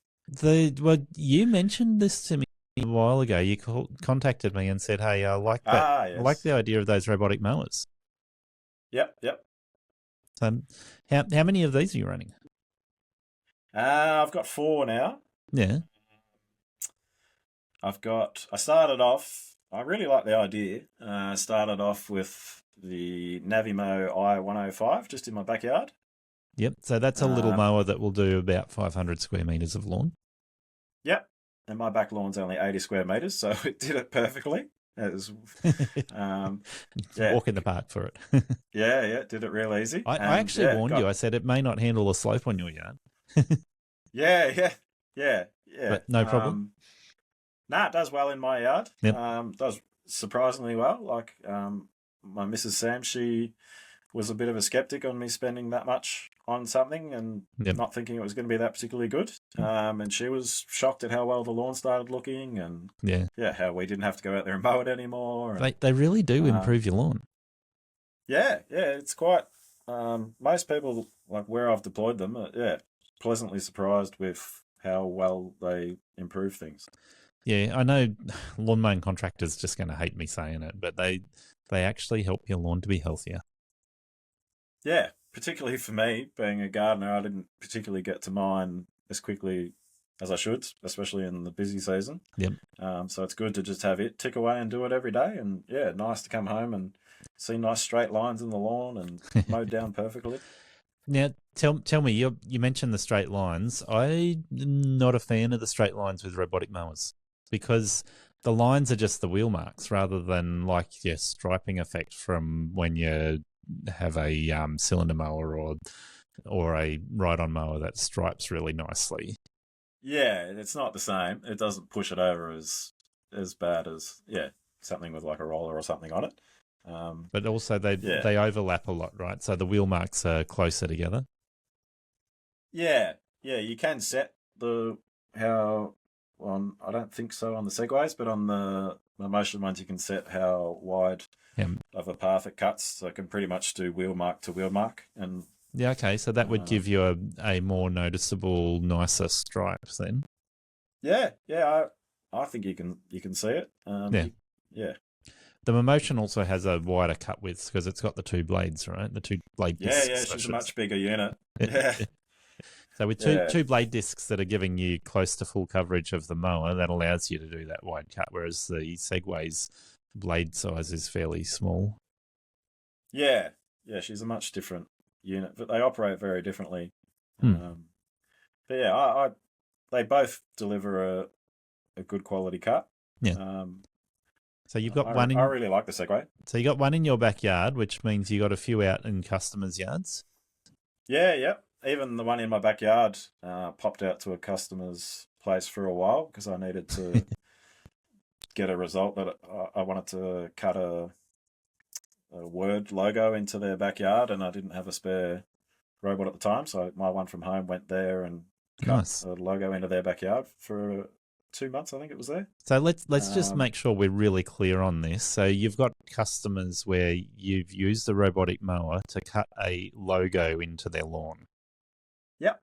Well, you mentioned this to me a while ago. You contacted me and said, "Hey, I like that. Yes. I like the idea of those robotic mowers." Yep. So, how many of these are you running? I've got 4 now. Yeah. I really like the idea. I started off with the Navimo i105 just in my backyard. Yep. So that's a little mower that will do about 500 square meters of lawn. Yep. And my back lawn's only 80 square meters, so it did it perfectly. It was, walk in the park for it. yeah, did it real easy. I actually warned you. I said it may not handle a slope on your yard. Yeah. But no problem. It does well in my yard. Yep. Does surprisingly well. Like my Mrs. Sam, she was a bit of a skeptic on me spending that much on something and not thinking it was going to be that particularly good. And she was shocked at how well the lawn started looking and how we didn't have to go out there and mow it anymore. And, they really do improve your lawn. Yeah, it's quite. Most people, like where I've deployed them, pleasantly surprised with how well they improve things. Yeah, I know lawn mowing contractors just going to hate me saying it, but they actually help your lawn to be healthier. Yeah, particularly for me, being a gardener, I didn't particularly get to mine as quickly as I should, especially in the busy season. Yep. So it's good to just have it tick away and do it every day. And nice to come home and see nice straight lines in the lawn and mowed down perfectly. Now, tell me, you mentioned the straight lines. I'm not a fan of the straight lines with robotic mowers because the lines are just the wheel marks rather than like your striping effect from when you have a cylinder mower or a ride-on mower that stripes really nicely. Yeah, it's not the same. It doesn't push it over as bad as something with like a roller or something on it. But also they overlap a lot, right? So the wheel marks are closer together. Yeah, you can set I don't think so on the Segways, but on the motion ones you can set how wide of a path it cuts, so it can pretty much do wheel mark to wheel mark. And yeah, okay, so that would give you a more noticeable, nicer stripes then. Yeah, I think you can see it. Yeah. The Momotion also has a wider cut width because it's got the 2 blades, right? The 2 blade discs. Yeah, she's a much bigger unit. Yeah. So with two blade discs that are giving you close to full coverage of the mower, that allows you to do that wide cut, whereas the Segway's blade size is fairly small. Yeah, she's a much different unit, but they operate very differently. But yeah, they both deliver a good quality cut. Yeah. So you've got one. I really like the Segway. So you got one in your backyard, which means you got a few out in customers' yards. Yeah. Even the one in my backyard popped out to a customer's place for a while because I needed to get a result that I wanted to cut a Word logo into their backyard, and I didn't have a spare robot at the time, so my one from home went there and cut a logo into their backyard for 2 months, I think it was there. So let's just make sure we're really clear on this. So you've got customers where you've used the robotic mower to cut a logo into their lawn. Yep.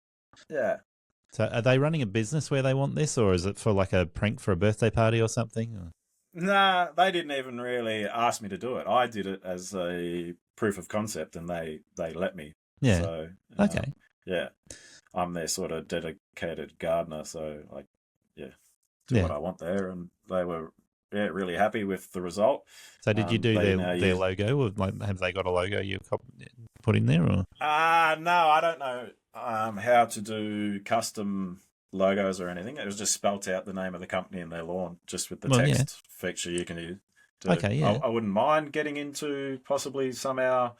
Yeah. So are they running a business where they want this, or is it for like a prank for a birthday party or something? Or? Nah, they didn't even really ask me to do it. I did it as a proof of concept, and they let me. Yeah. So, okay. Yeah. I'm their sort of dedicated gardener, so do what I want there, and they were really happy with the result. So did you do their logo? Or have they got a logo you put in there? Or? No, I don't know how to do custom logos or anything. It was just spelt out the name of the company in their lawn, just with the text feature you can use. Okay, yeah. I wouldn't mind getting into possibly somehow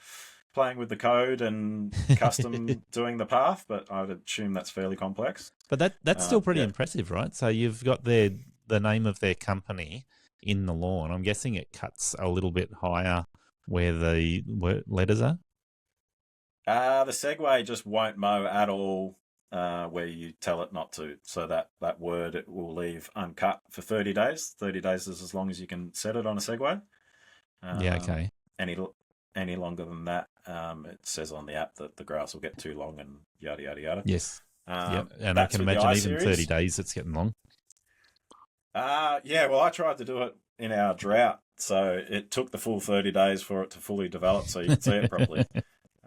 playing with the code and custom doing the path, but I'd assume that's fairly complex. But that's still pretty Yeah. impressive, right? So you've got the name of their company in the lawn. I'm guessing it cuts a little bit higher where the letters are. The Segway just won't mow at all where you tell it not to. So that word it will leave uncut for 30 days. 30 days is as long as you can set it on a Segway. Yeah, okay. Any longer than that, it says on the app that the grass will get too long and yada, yada, yada. Yes. Yeah, and I that's can with the imagine even I-Series. 30 days it's getting long. Yeah, well, I tried to do it in our drought, so it took the full 30 days for it to fully develop so you could see it properly.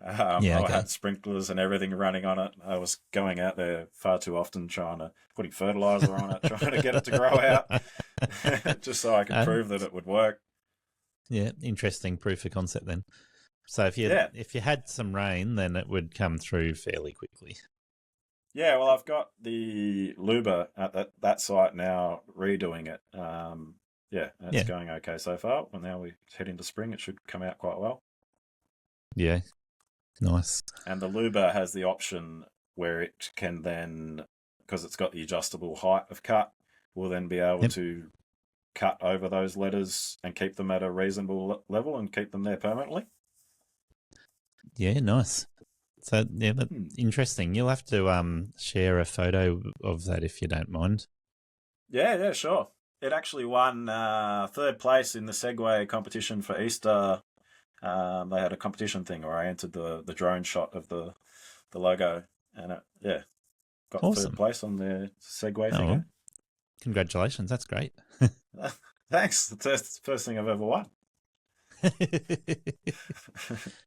Yeah, I okay. had sprinklers and everything running on it. I was going out there far too often putting fertilizer on it, trying to get it to grow out, just so I could prove that it would work. Yeah, interesting proof of concept then. So if you had some rain, then it would come through fairly quickly. Yeah, well, I've got the Luba at that site now redoing it. It's going okay so far. Well, now we head into spring, it should come out quite well. Yeah, nice. And the Luba has the option where it can then, because it's got the adjustable height of cut, will then be able to cut over those letters and keep them at a reasonable level and keep them there permanently. Yeah, nice. So, yeah, that's interesting. You'll have to share a photo of that if you don't mind. Yeah, sure. It actually won third place in the Segway competition for Easter. They had a competition thing where I entered the drone shot of the logo, and it got Awesome. third place on the Segway thing. Well, congratulations, that's great. Thanks. That's the first thing I've ever won.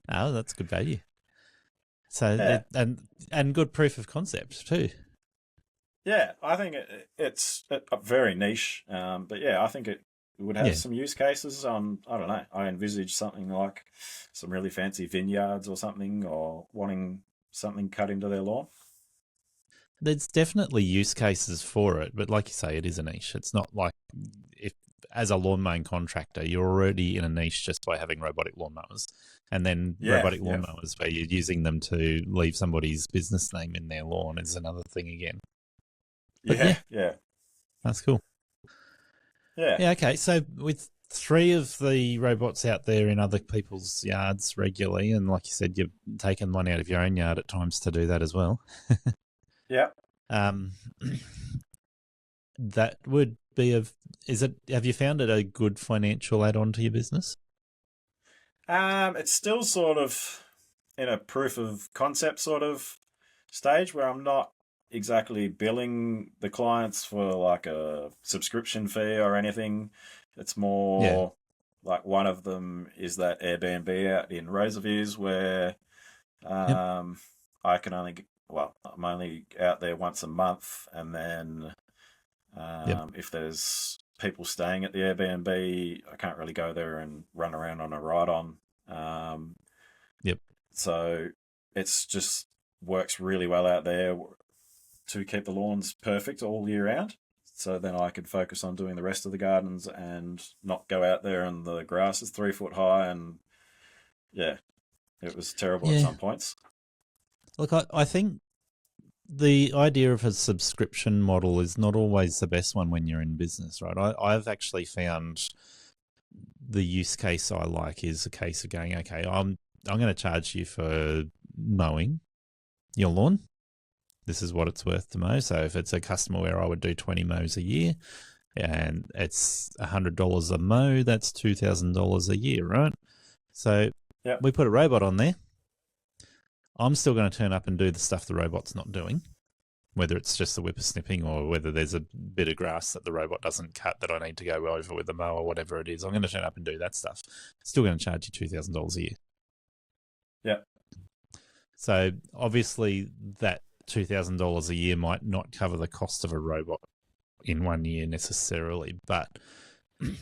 Oh, that's good value. So and good proof of concept too. Yeah, I think it's very niche, but yeah, I think it would have some use cases on, I don't know, I envisage something like some really fancy vineyards or something, or wanting something cut into their lawn. There's definitely use cases for it, but like you say, it is a niche. It's not like if, as a lawn mowing contractor, you're already in a niche just by having robotic lawnmowers. And then robotic lawnmowers where you're using them to leave somebody's business name in their lawn is another thing again. But yeah. That's cool. Yeah, okay. So with 3 of the robots out there in other people's yards regularly, and like you said, you've taken one out of your own yard at times to do that as well. Yeah. That would be have you found it a good financial add-on to your business? It's still sort of in a proof of concept sort of stage where I'm not exactly billing the clients for like a subscription fee or anything. It's more like one of them is that Airbnb out in Roseeviews where I can I'm only out there once a month, and then if there's people staying at the Airbnb, I can't really go there and run around on a ride-on. So it's just works really well out there to keep the lawns perfect all year round. So then I can focus on doing the rest of the gardens and not go out there and the grass is 3 foot high, and it was terrible at some points. Look, I think the idea of a subscription model is not always the best one when you're in business, right? I've actually found the use case I like is a case of going, okay, I'm going to charge you for mowing your lawn. This is what it's worth to mow. So if it's a customer where I would do 20 mows a year and it's $100 a mow, that's $2,000 a year, right? So we put a robot on there. I'm still going to turn up and do the stuff the robot's not doing, whether it's just the whippersnipping or whether there's a bit of grass that the robot doesn't cut that I need to go over with the mower, whatever it is. I'm going to turn up and do that stuff. Still going to charge you $2,000 a year. Yeah. So obviously that $2,000 a year might not cover the cost of a robot in 1 year necessarily, but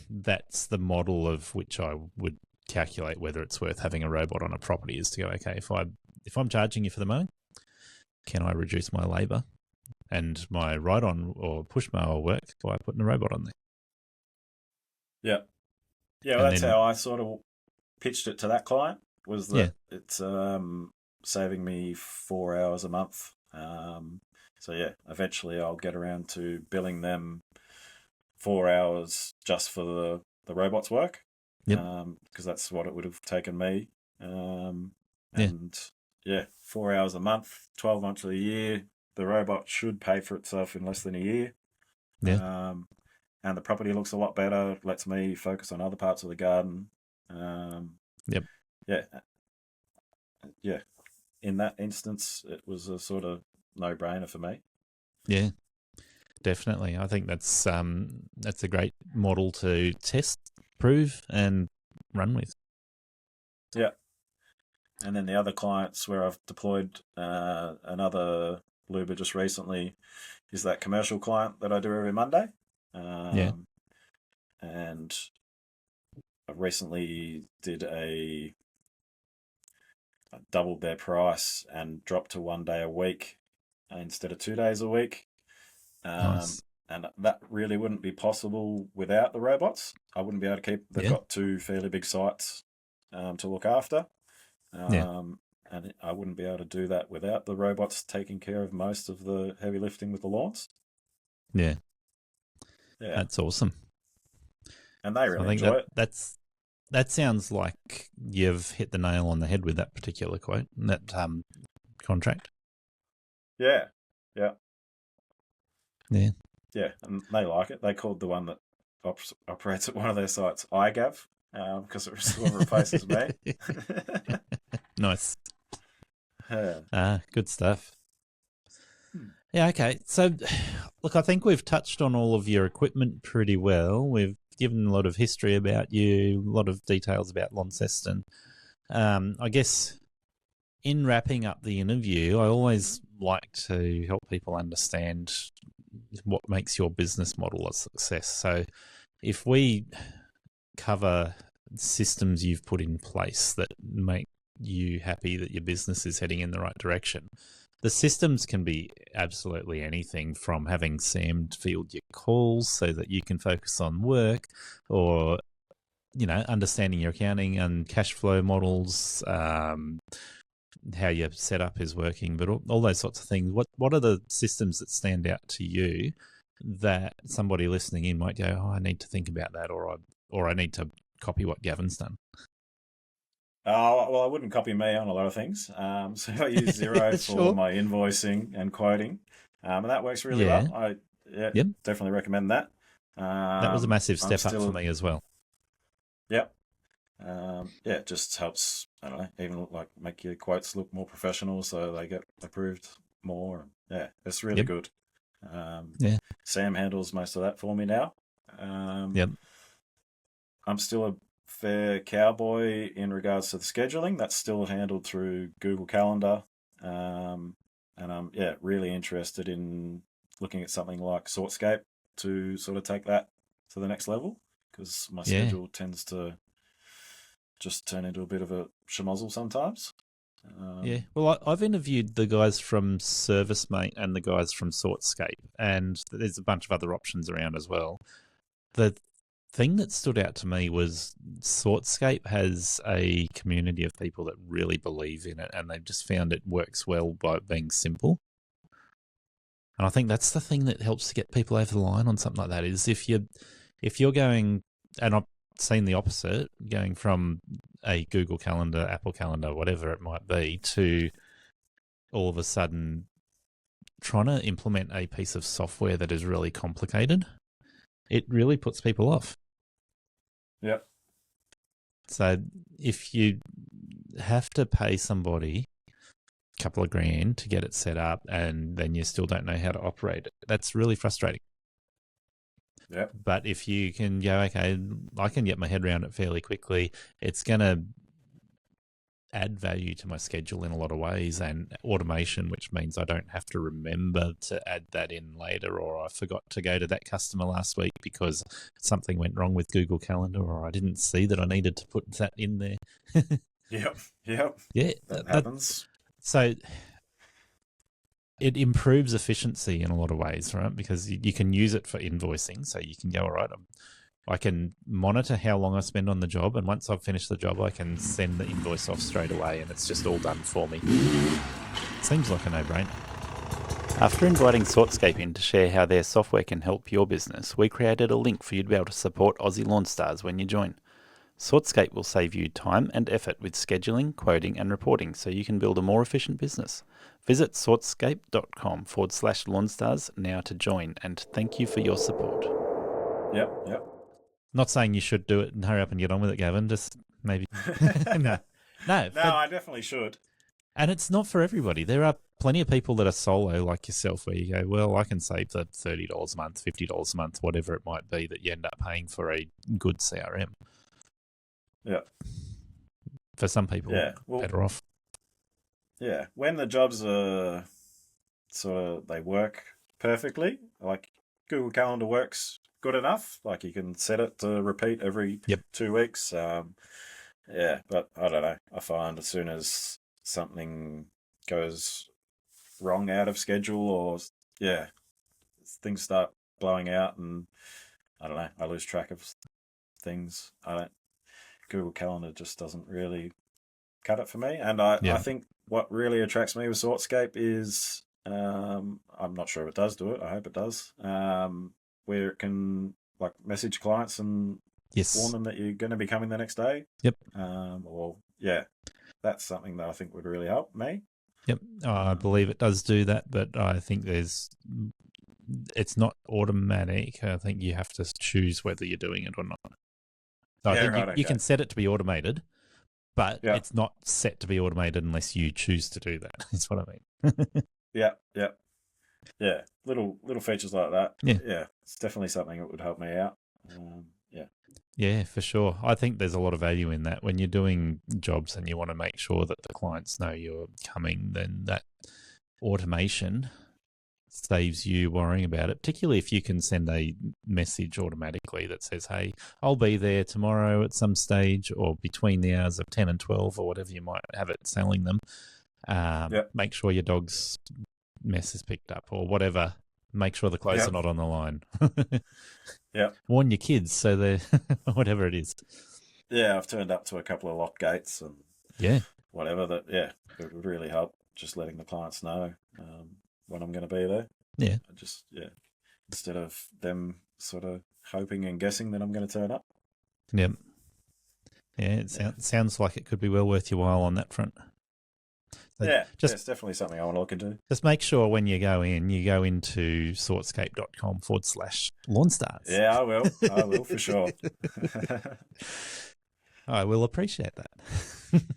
that's the model of which I would calculate whether it's worth having a robot on a property, is to go, okay, if I'm charging you for the mowing, can I reduce my labour and my ride-on or push mower work by putting a robot on there? Yeah. Yeah, well, that's how I sort of pitched it to that client. was Yeah. that it's saving me 4 hours a month. So yeah, eventually I'll get around to billing them 4 hours just for the robots work. Yep. Because that's what it would have taken me. Yeah. And yeah, 4 hours a month, 12 months of the year. The robot should pay for itself in less than a year. Yeah. And the property looks a lot better. Lets me focus on other parts of the garden. Yep. Yeah, yeah. In that instance, it was a sort of no-brainer for me. Yeah. Definitely. I think that's a great model to test, prove, and run with. Yeah. And then the other clients where I've deployed another Luba just recently is that commercial client that I do every Monday. Yeah. And I recently doubled their price and dropped to 1 day a week instead of 2 days a week. Nice. And that really wouldn't be possible without the robots. I wouldn't be able to keep. They've got 2 fairly big sites to look after. And I wouldn't be able to do that without the robots taking care of most of the heavy lifting with the lawns. Yeah. Yeah. That's awesome. And they really I think enjoy it. that sounds like you've hit the nail on the head with that particular quote, that contract. Yeah. Yeah. Yeah. Yeah. And they like it. They called the one that operates at one of their sites iGav because it sort of replaces me. Nice. Yeah. Good stuff. Yeah, okay. So, look, I think we've touched on all of your equipment pretty well. We've given a lot of history about you, a lot of details about Launceston. I guess in wrapping up the interview, I always like to help people understand what makes your business model a success. So if we cover systems you've put in place that make you happy that your business is heading in the right direction, the systems can be absolutely anything from having Sam field your calls so that you can focus on work, or, you know, understanding your accounting and cash flow models, how your setup is working, but all those sorts of things. What are the systems that stand out to you that somebody listening in might go, oh, I need to think about that, or I need to copy what Gavin's done? Well, I wouldn't copy me on a lot of things. So I use Xero for my invoicing and quoting, and that works really well. I definitely recommend that. That was a massive step up for me as well. Yep. It just helps, I don't know, even like make your quotes look more professional so they get approved more. Yeah, it's really good. Sam handles most of that for me now. I'm still a fair cowboy in regards to the scheduling. That's still handled through Google Calendar. And I'm really interested in looking at something like Sortscape to sort of take that to the next level, because my schedule tends to just turn into a bit of a schmozzle sometimes. Well, I've interviewed the guys from ServiceMate and the guys from Sortscape, and there's a bunch of other options around as well. The thing that stood out to me was Sortscape has a community of people that really believe in it, and they've just found it works well by being simple. And I think that's the thing that helps to get people over the line on something like that, is if you're going, and I've seen the opposite, going from a Google Calendar, Apple Calendar, whatever it might be, to all of a sudden trying to implement a piece of software that is really complicated, it really puts people off. Yep. So if you have to pay somebody a couple of grand to get it set up and then you still don't know how to operate it, that's really frustrating. Yep. But if you can go, okay, I can get my head around it fairly quickly, it's going to add value to my schedule in a lot of ways, and automation, which means I don't have to remember to add that in later, or I forgot to go to that customer last week because something went wrong with Google Calendar, or I didn't see that I needed to put that in there. Yep. Yeah. That happens. So it improves efficiency in a lot of ways, right? Because you can use it for invoicing. So you can go, all right, I can monitor how long I spend on the job, and once I've finished the job, I can send the invoice off straight away, and it's just all done for me. Seems like a no-brainer. After inviting Sortscape in to share how their software can help your business, we created a link for you to be able to support Aussie Lawn Stars when you join. Sortscape will save you time and effort with scheduling, quoting and reporting so you can build a more efficient business. Visit sortscape.com/lawnstars now to join, and thank you for your support. Yep. Not saying you should do it and hurry up and get on with it, Gavin. Just maybe. No. No, I definitely should. And it's not for everybody. There are plenty of people that are solo like yourself where you go, well, I can save the $30 a month, $50 a month, whatever it might be that you end up paying for a good CRM. Yeah. For some people, better off. Yeah. When the jobs are they work perfectly, like Google Calendar works good enough. Like you can set it to repeat every 2 weeks. But I don't know. I find as soon as something goes wrong out of schedule or things start blowing out and I don't know, I lose track of things. Google Calendar just doesn't really cut it for me. And I think what really attracts me with Sortscape is I'm not sure if it does do it. I hope it does. Where it can like message clients and warn them that you're going to be coming the next day. Yep. That's something that I think would really help me. Yep. I believe it does do that, but I think it's not automatic. I think you have to choose whether you're doing it or not. So I think you can set it to be automated, but it's not set to be automated unless you choose to do that. That's what I mean. Yeah. Little features like that. Yeah. It's definitely something that would help me out. Yeah, for sure. I think there's a lot of value in that. When you're doing jobs and you want to make sure that the clients know you're coming, then that automation saves you worrying about it, particularly if you can send a message automatically that says, hey, I'll be there tomorrow at some stage or between the hours of 10 and 12 or whatever you might have it selling them. Make sure your dog's mess is picked up or whatever. Make sure the clothes are not on the line. Warn your kids so they're whatever it is. Yeah, I've turned up to a couple of lock gates and whatever that. Yeah, it would really help just letting the clients know when I'm going to be there. Yeah, instead of them sort of hoping and guessing that I'm going to turn up. Yep. Yeah, it sounds like it could be well worth your while on that front. So it's definitely something I want to look into. Just make sure when you go into sortscape.com/lawnstars. Yeah, I will for sure. I will appreciate that.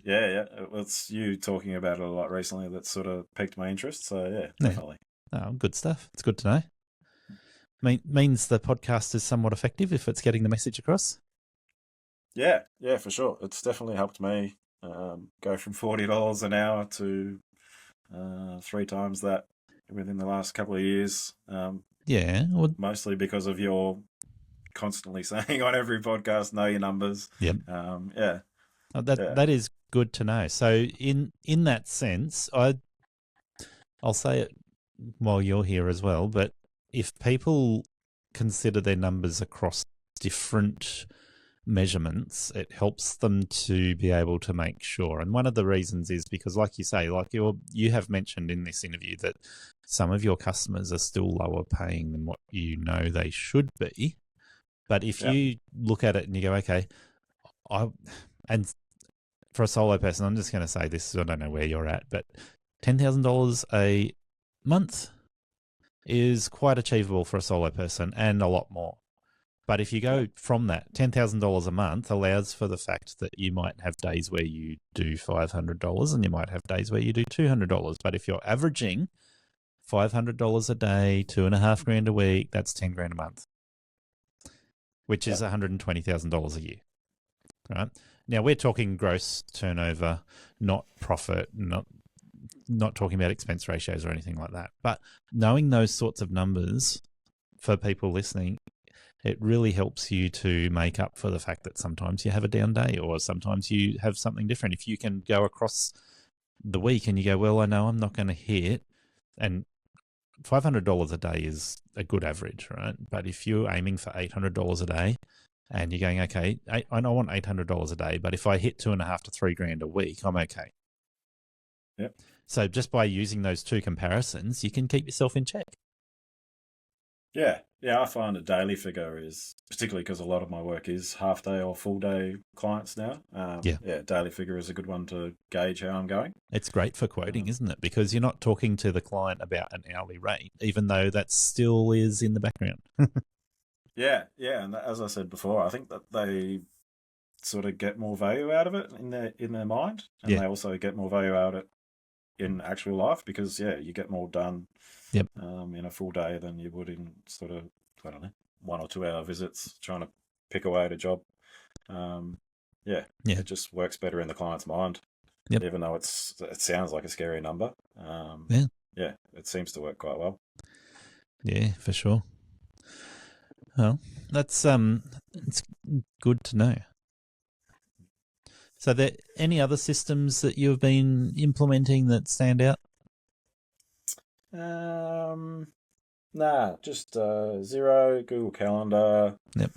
Yeah. It's you talking about it a lot recently that sort of piqued my interest. So, definitely. Oh, good stuff. It's good to know. Means the podcast is somewhat effective if it's getting the message across. Yeah, for sure. It's definitely helped me go from $40 an hour to 3 times that within the last couple of years. Mostly because of your constantly saying on every podcast, know your numbers. Yep. That is good to know. So in that sense, I'll say it while you're here as well, but if people consider their numbers across different measurements, it helps them to be able to make sure. And one of the reasons is because, like you say, like you have mentioned in this interview that some of your customers are still lower paying than what you know they should be. But if you look at it and you go, okay, and for a solo person, I'm just going to say this, I don't know where you're at, but $10,000 a month is quite achievable for a solo person and a lot more. But if you go from that, $10,000 a month allows for the fact that you might have days where you do $500 and you might have days where you do $200. But if you're averaging $500 a day, $2,500 a week, that's $10,000 a month, which is $120,000 a year, right? Now we're talking gross turnover, not profit, not talking about expense ratios or anything like that. But knowing those sorts of numbers for people listening, it really helps you to make up for the fact that sometimes you have a down day or sometimes you have something different. If you can go across the week and you go, well, I know I'm not going to hit, and $500 a day is a good average, right? But if you're aiming for $800 a day, and you're going, okay, I want $800 a day, but if I hit $2.5 to $3,000 a week, I'm okay. Yep. So just by using those two comparisons, you can keep yourself in check. Yeah, I find a daily figure is, particularly because a lot of my work is half day or full day clients now. Daily figure is a good one to gauge how I'm going. It's great for quoting, isn't it? Because you're not talking to the client about an hourly rate, even though that still is in the background. Yeah, and as I said before, I think that they sort of get more value out of it in their mind, and they also get more value out of it in actual life because you get more done in a full day than you would in sort of, I don't know, 1 or 2 hour visits trying to pick away at a job. It just works better in the client's mind, even though it sounds like a scary number. It seems to work quite well. Yeah, for sure. Well, that's it's good to know. So, there any other systems that you've been implementing that stand out? Nah, just Xero, Google Calendar. Yep.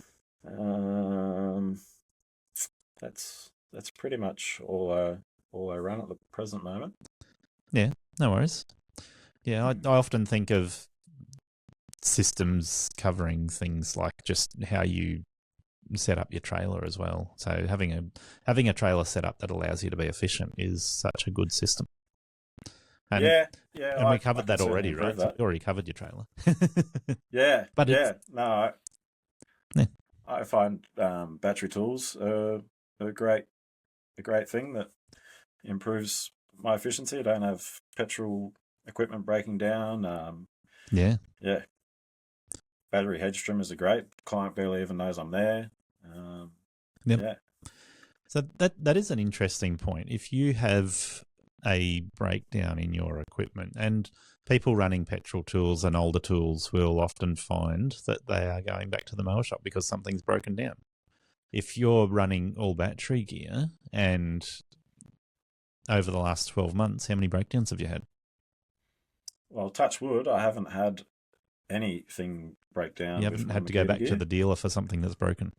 That's pretty much all I run at the present moment. Yeah, no worries. Yeah, I often think of systems covering things like just how you set up your trailer as well. So having a trailer set up that allows you to be efficient is such a good system. And, and we covered that already, right? So we already covered your trailer. No, I find battery tools are a great thing that improves my efficiency. I don't have petrol equipment breaking down. Battery hedge trimmers are great. Client barely even knows I'm there. So that is an interesting point. If you have a breakdown in your equipment, and people running petrol tools and older tools will often find that they are going back to the mower shop because something's broken down. If you're running all battery gear, and over the last 12 months, how many breakdowns have you had? Well, touch wood, I haven't had anything break down. You haven't had to go back to the dealer for something that's broken?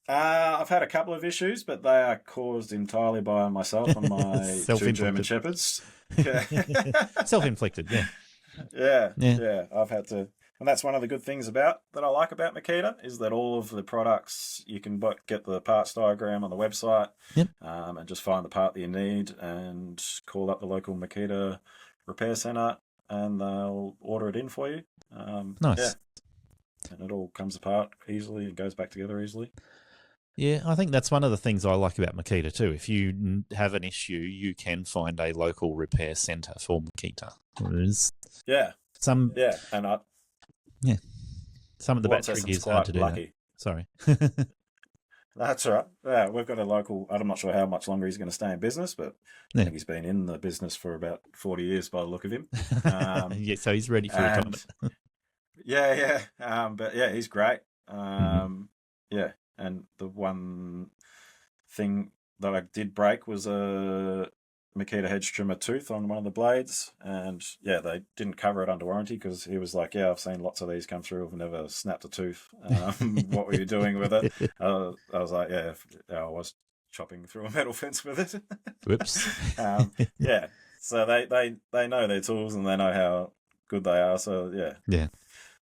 I've had a couple of issues, but they are caused entirely by myself and my 2 German Shepherds. Self-inflicted, I've had to, and that's one of the good things that I like about Makita is that all of the products you can get the parts diagram on the website, and just find the part that you need and call up the local Makita repair centre and they'll order it in for you. Nice. And it all comes apart easily and goes back together easily. Yeah, I think that's one of the things I like about Makita too. If you have an issue, you can find a local repair centre for Makita. There's some of the battery gears hard to do lucky. That. Sorry. That's all right. Yeah, we've got a local. I'm not sure how much longer he's going to stay in business, but I think he's been in the business for about 40 years by the look of him. So he's ready for retirement. But he's great. And the one thing that I did break was a Makita hedge trimmer tooth on one of the blades, and they didn't cover it under warranty because he was like, I've seen lots of these come through, I've never snapped a tooth. What were you doing with it? I was like, I was chopping through a metal fence with it. Whoops. So they know their tools and they know how good they are, so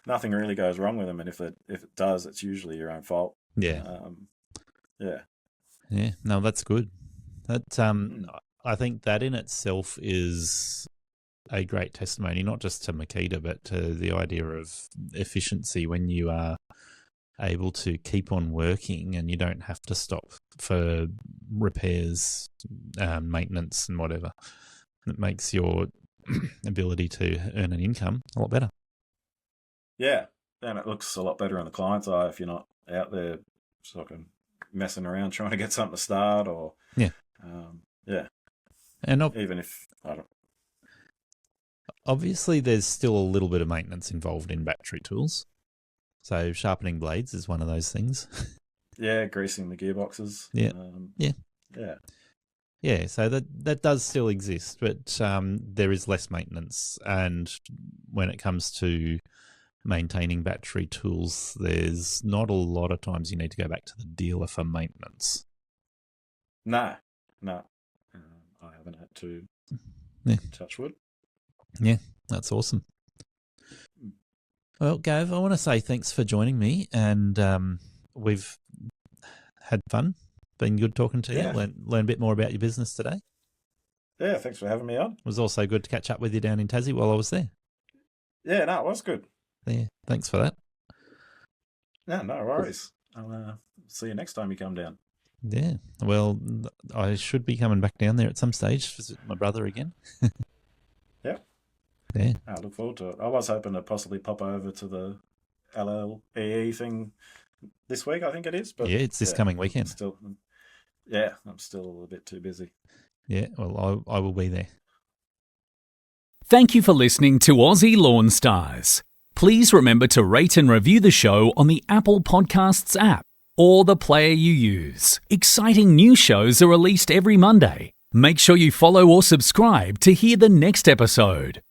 nothing really goes wrong with them, and if it does, it's usually your own fault. No, that's good. That I think that in itself is a great testimony, not just to Makita, but to the idea of efficiency when you are able to keep on working and you don't have to stop for repairs, maintenance and whatever. It makes your ability to earn an income a lot better. Yeah, and it looks a lot better in the client's eye if you're not out there sort of messing around trying to get something to start or and even if I don't. Obviously, there's still a little bit of maintenance involved in battery tools. So sharpening blades is one of those things. Greasing the gearboxes. So that does still exist, but there is less maintenance. And when it comes to maintaining battery tools, there's not a lot of times you need to go back to the dealer for maintenance. No. I haven't had to. Yeah. Touch wood. Yeah, that's awesome. Well, Gav, I want to say thanks for joining me, and we've had fun. Been good talking to you. Learn a bit more about your business today. Yeah, thanks for having me on. It was also good to catch up with you down in Tassie while I was there. Yeah, no, it was good. Yeah, thanks for that. Yeah, no worries. I'll see you next time you come down. Yeah, well, I should be coming back down there at some stage to visit my brother again. Yeah. I look forward to it. I was hoping to possibly pop over to the LLEE thing this week, I think it is. But yeah, it's this coming weekend. I'm still a bit too busy. Yeah, well, I will be there. Thank you for listening to Aussie Lawn Stars. Please remember to rate and review the show on the Apple Podcasts app or the player you use. Exciting new shows are released every Monday. Make sure you follow or subscribe to hear the next episode.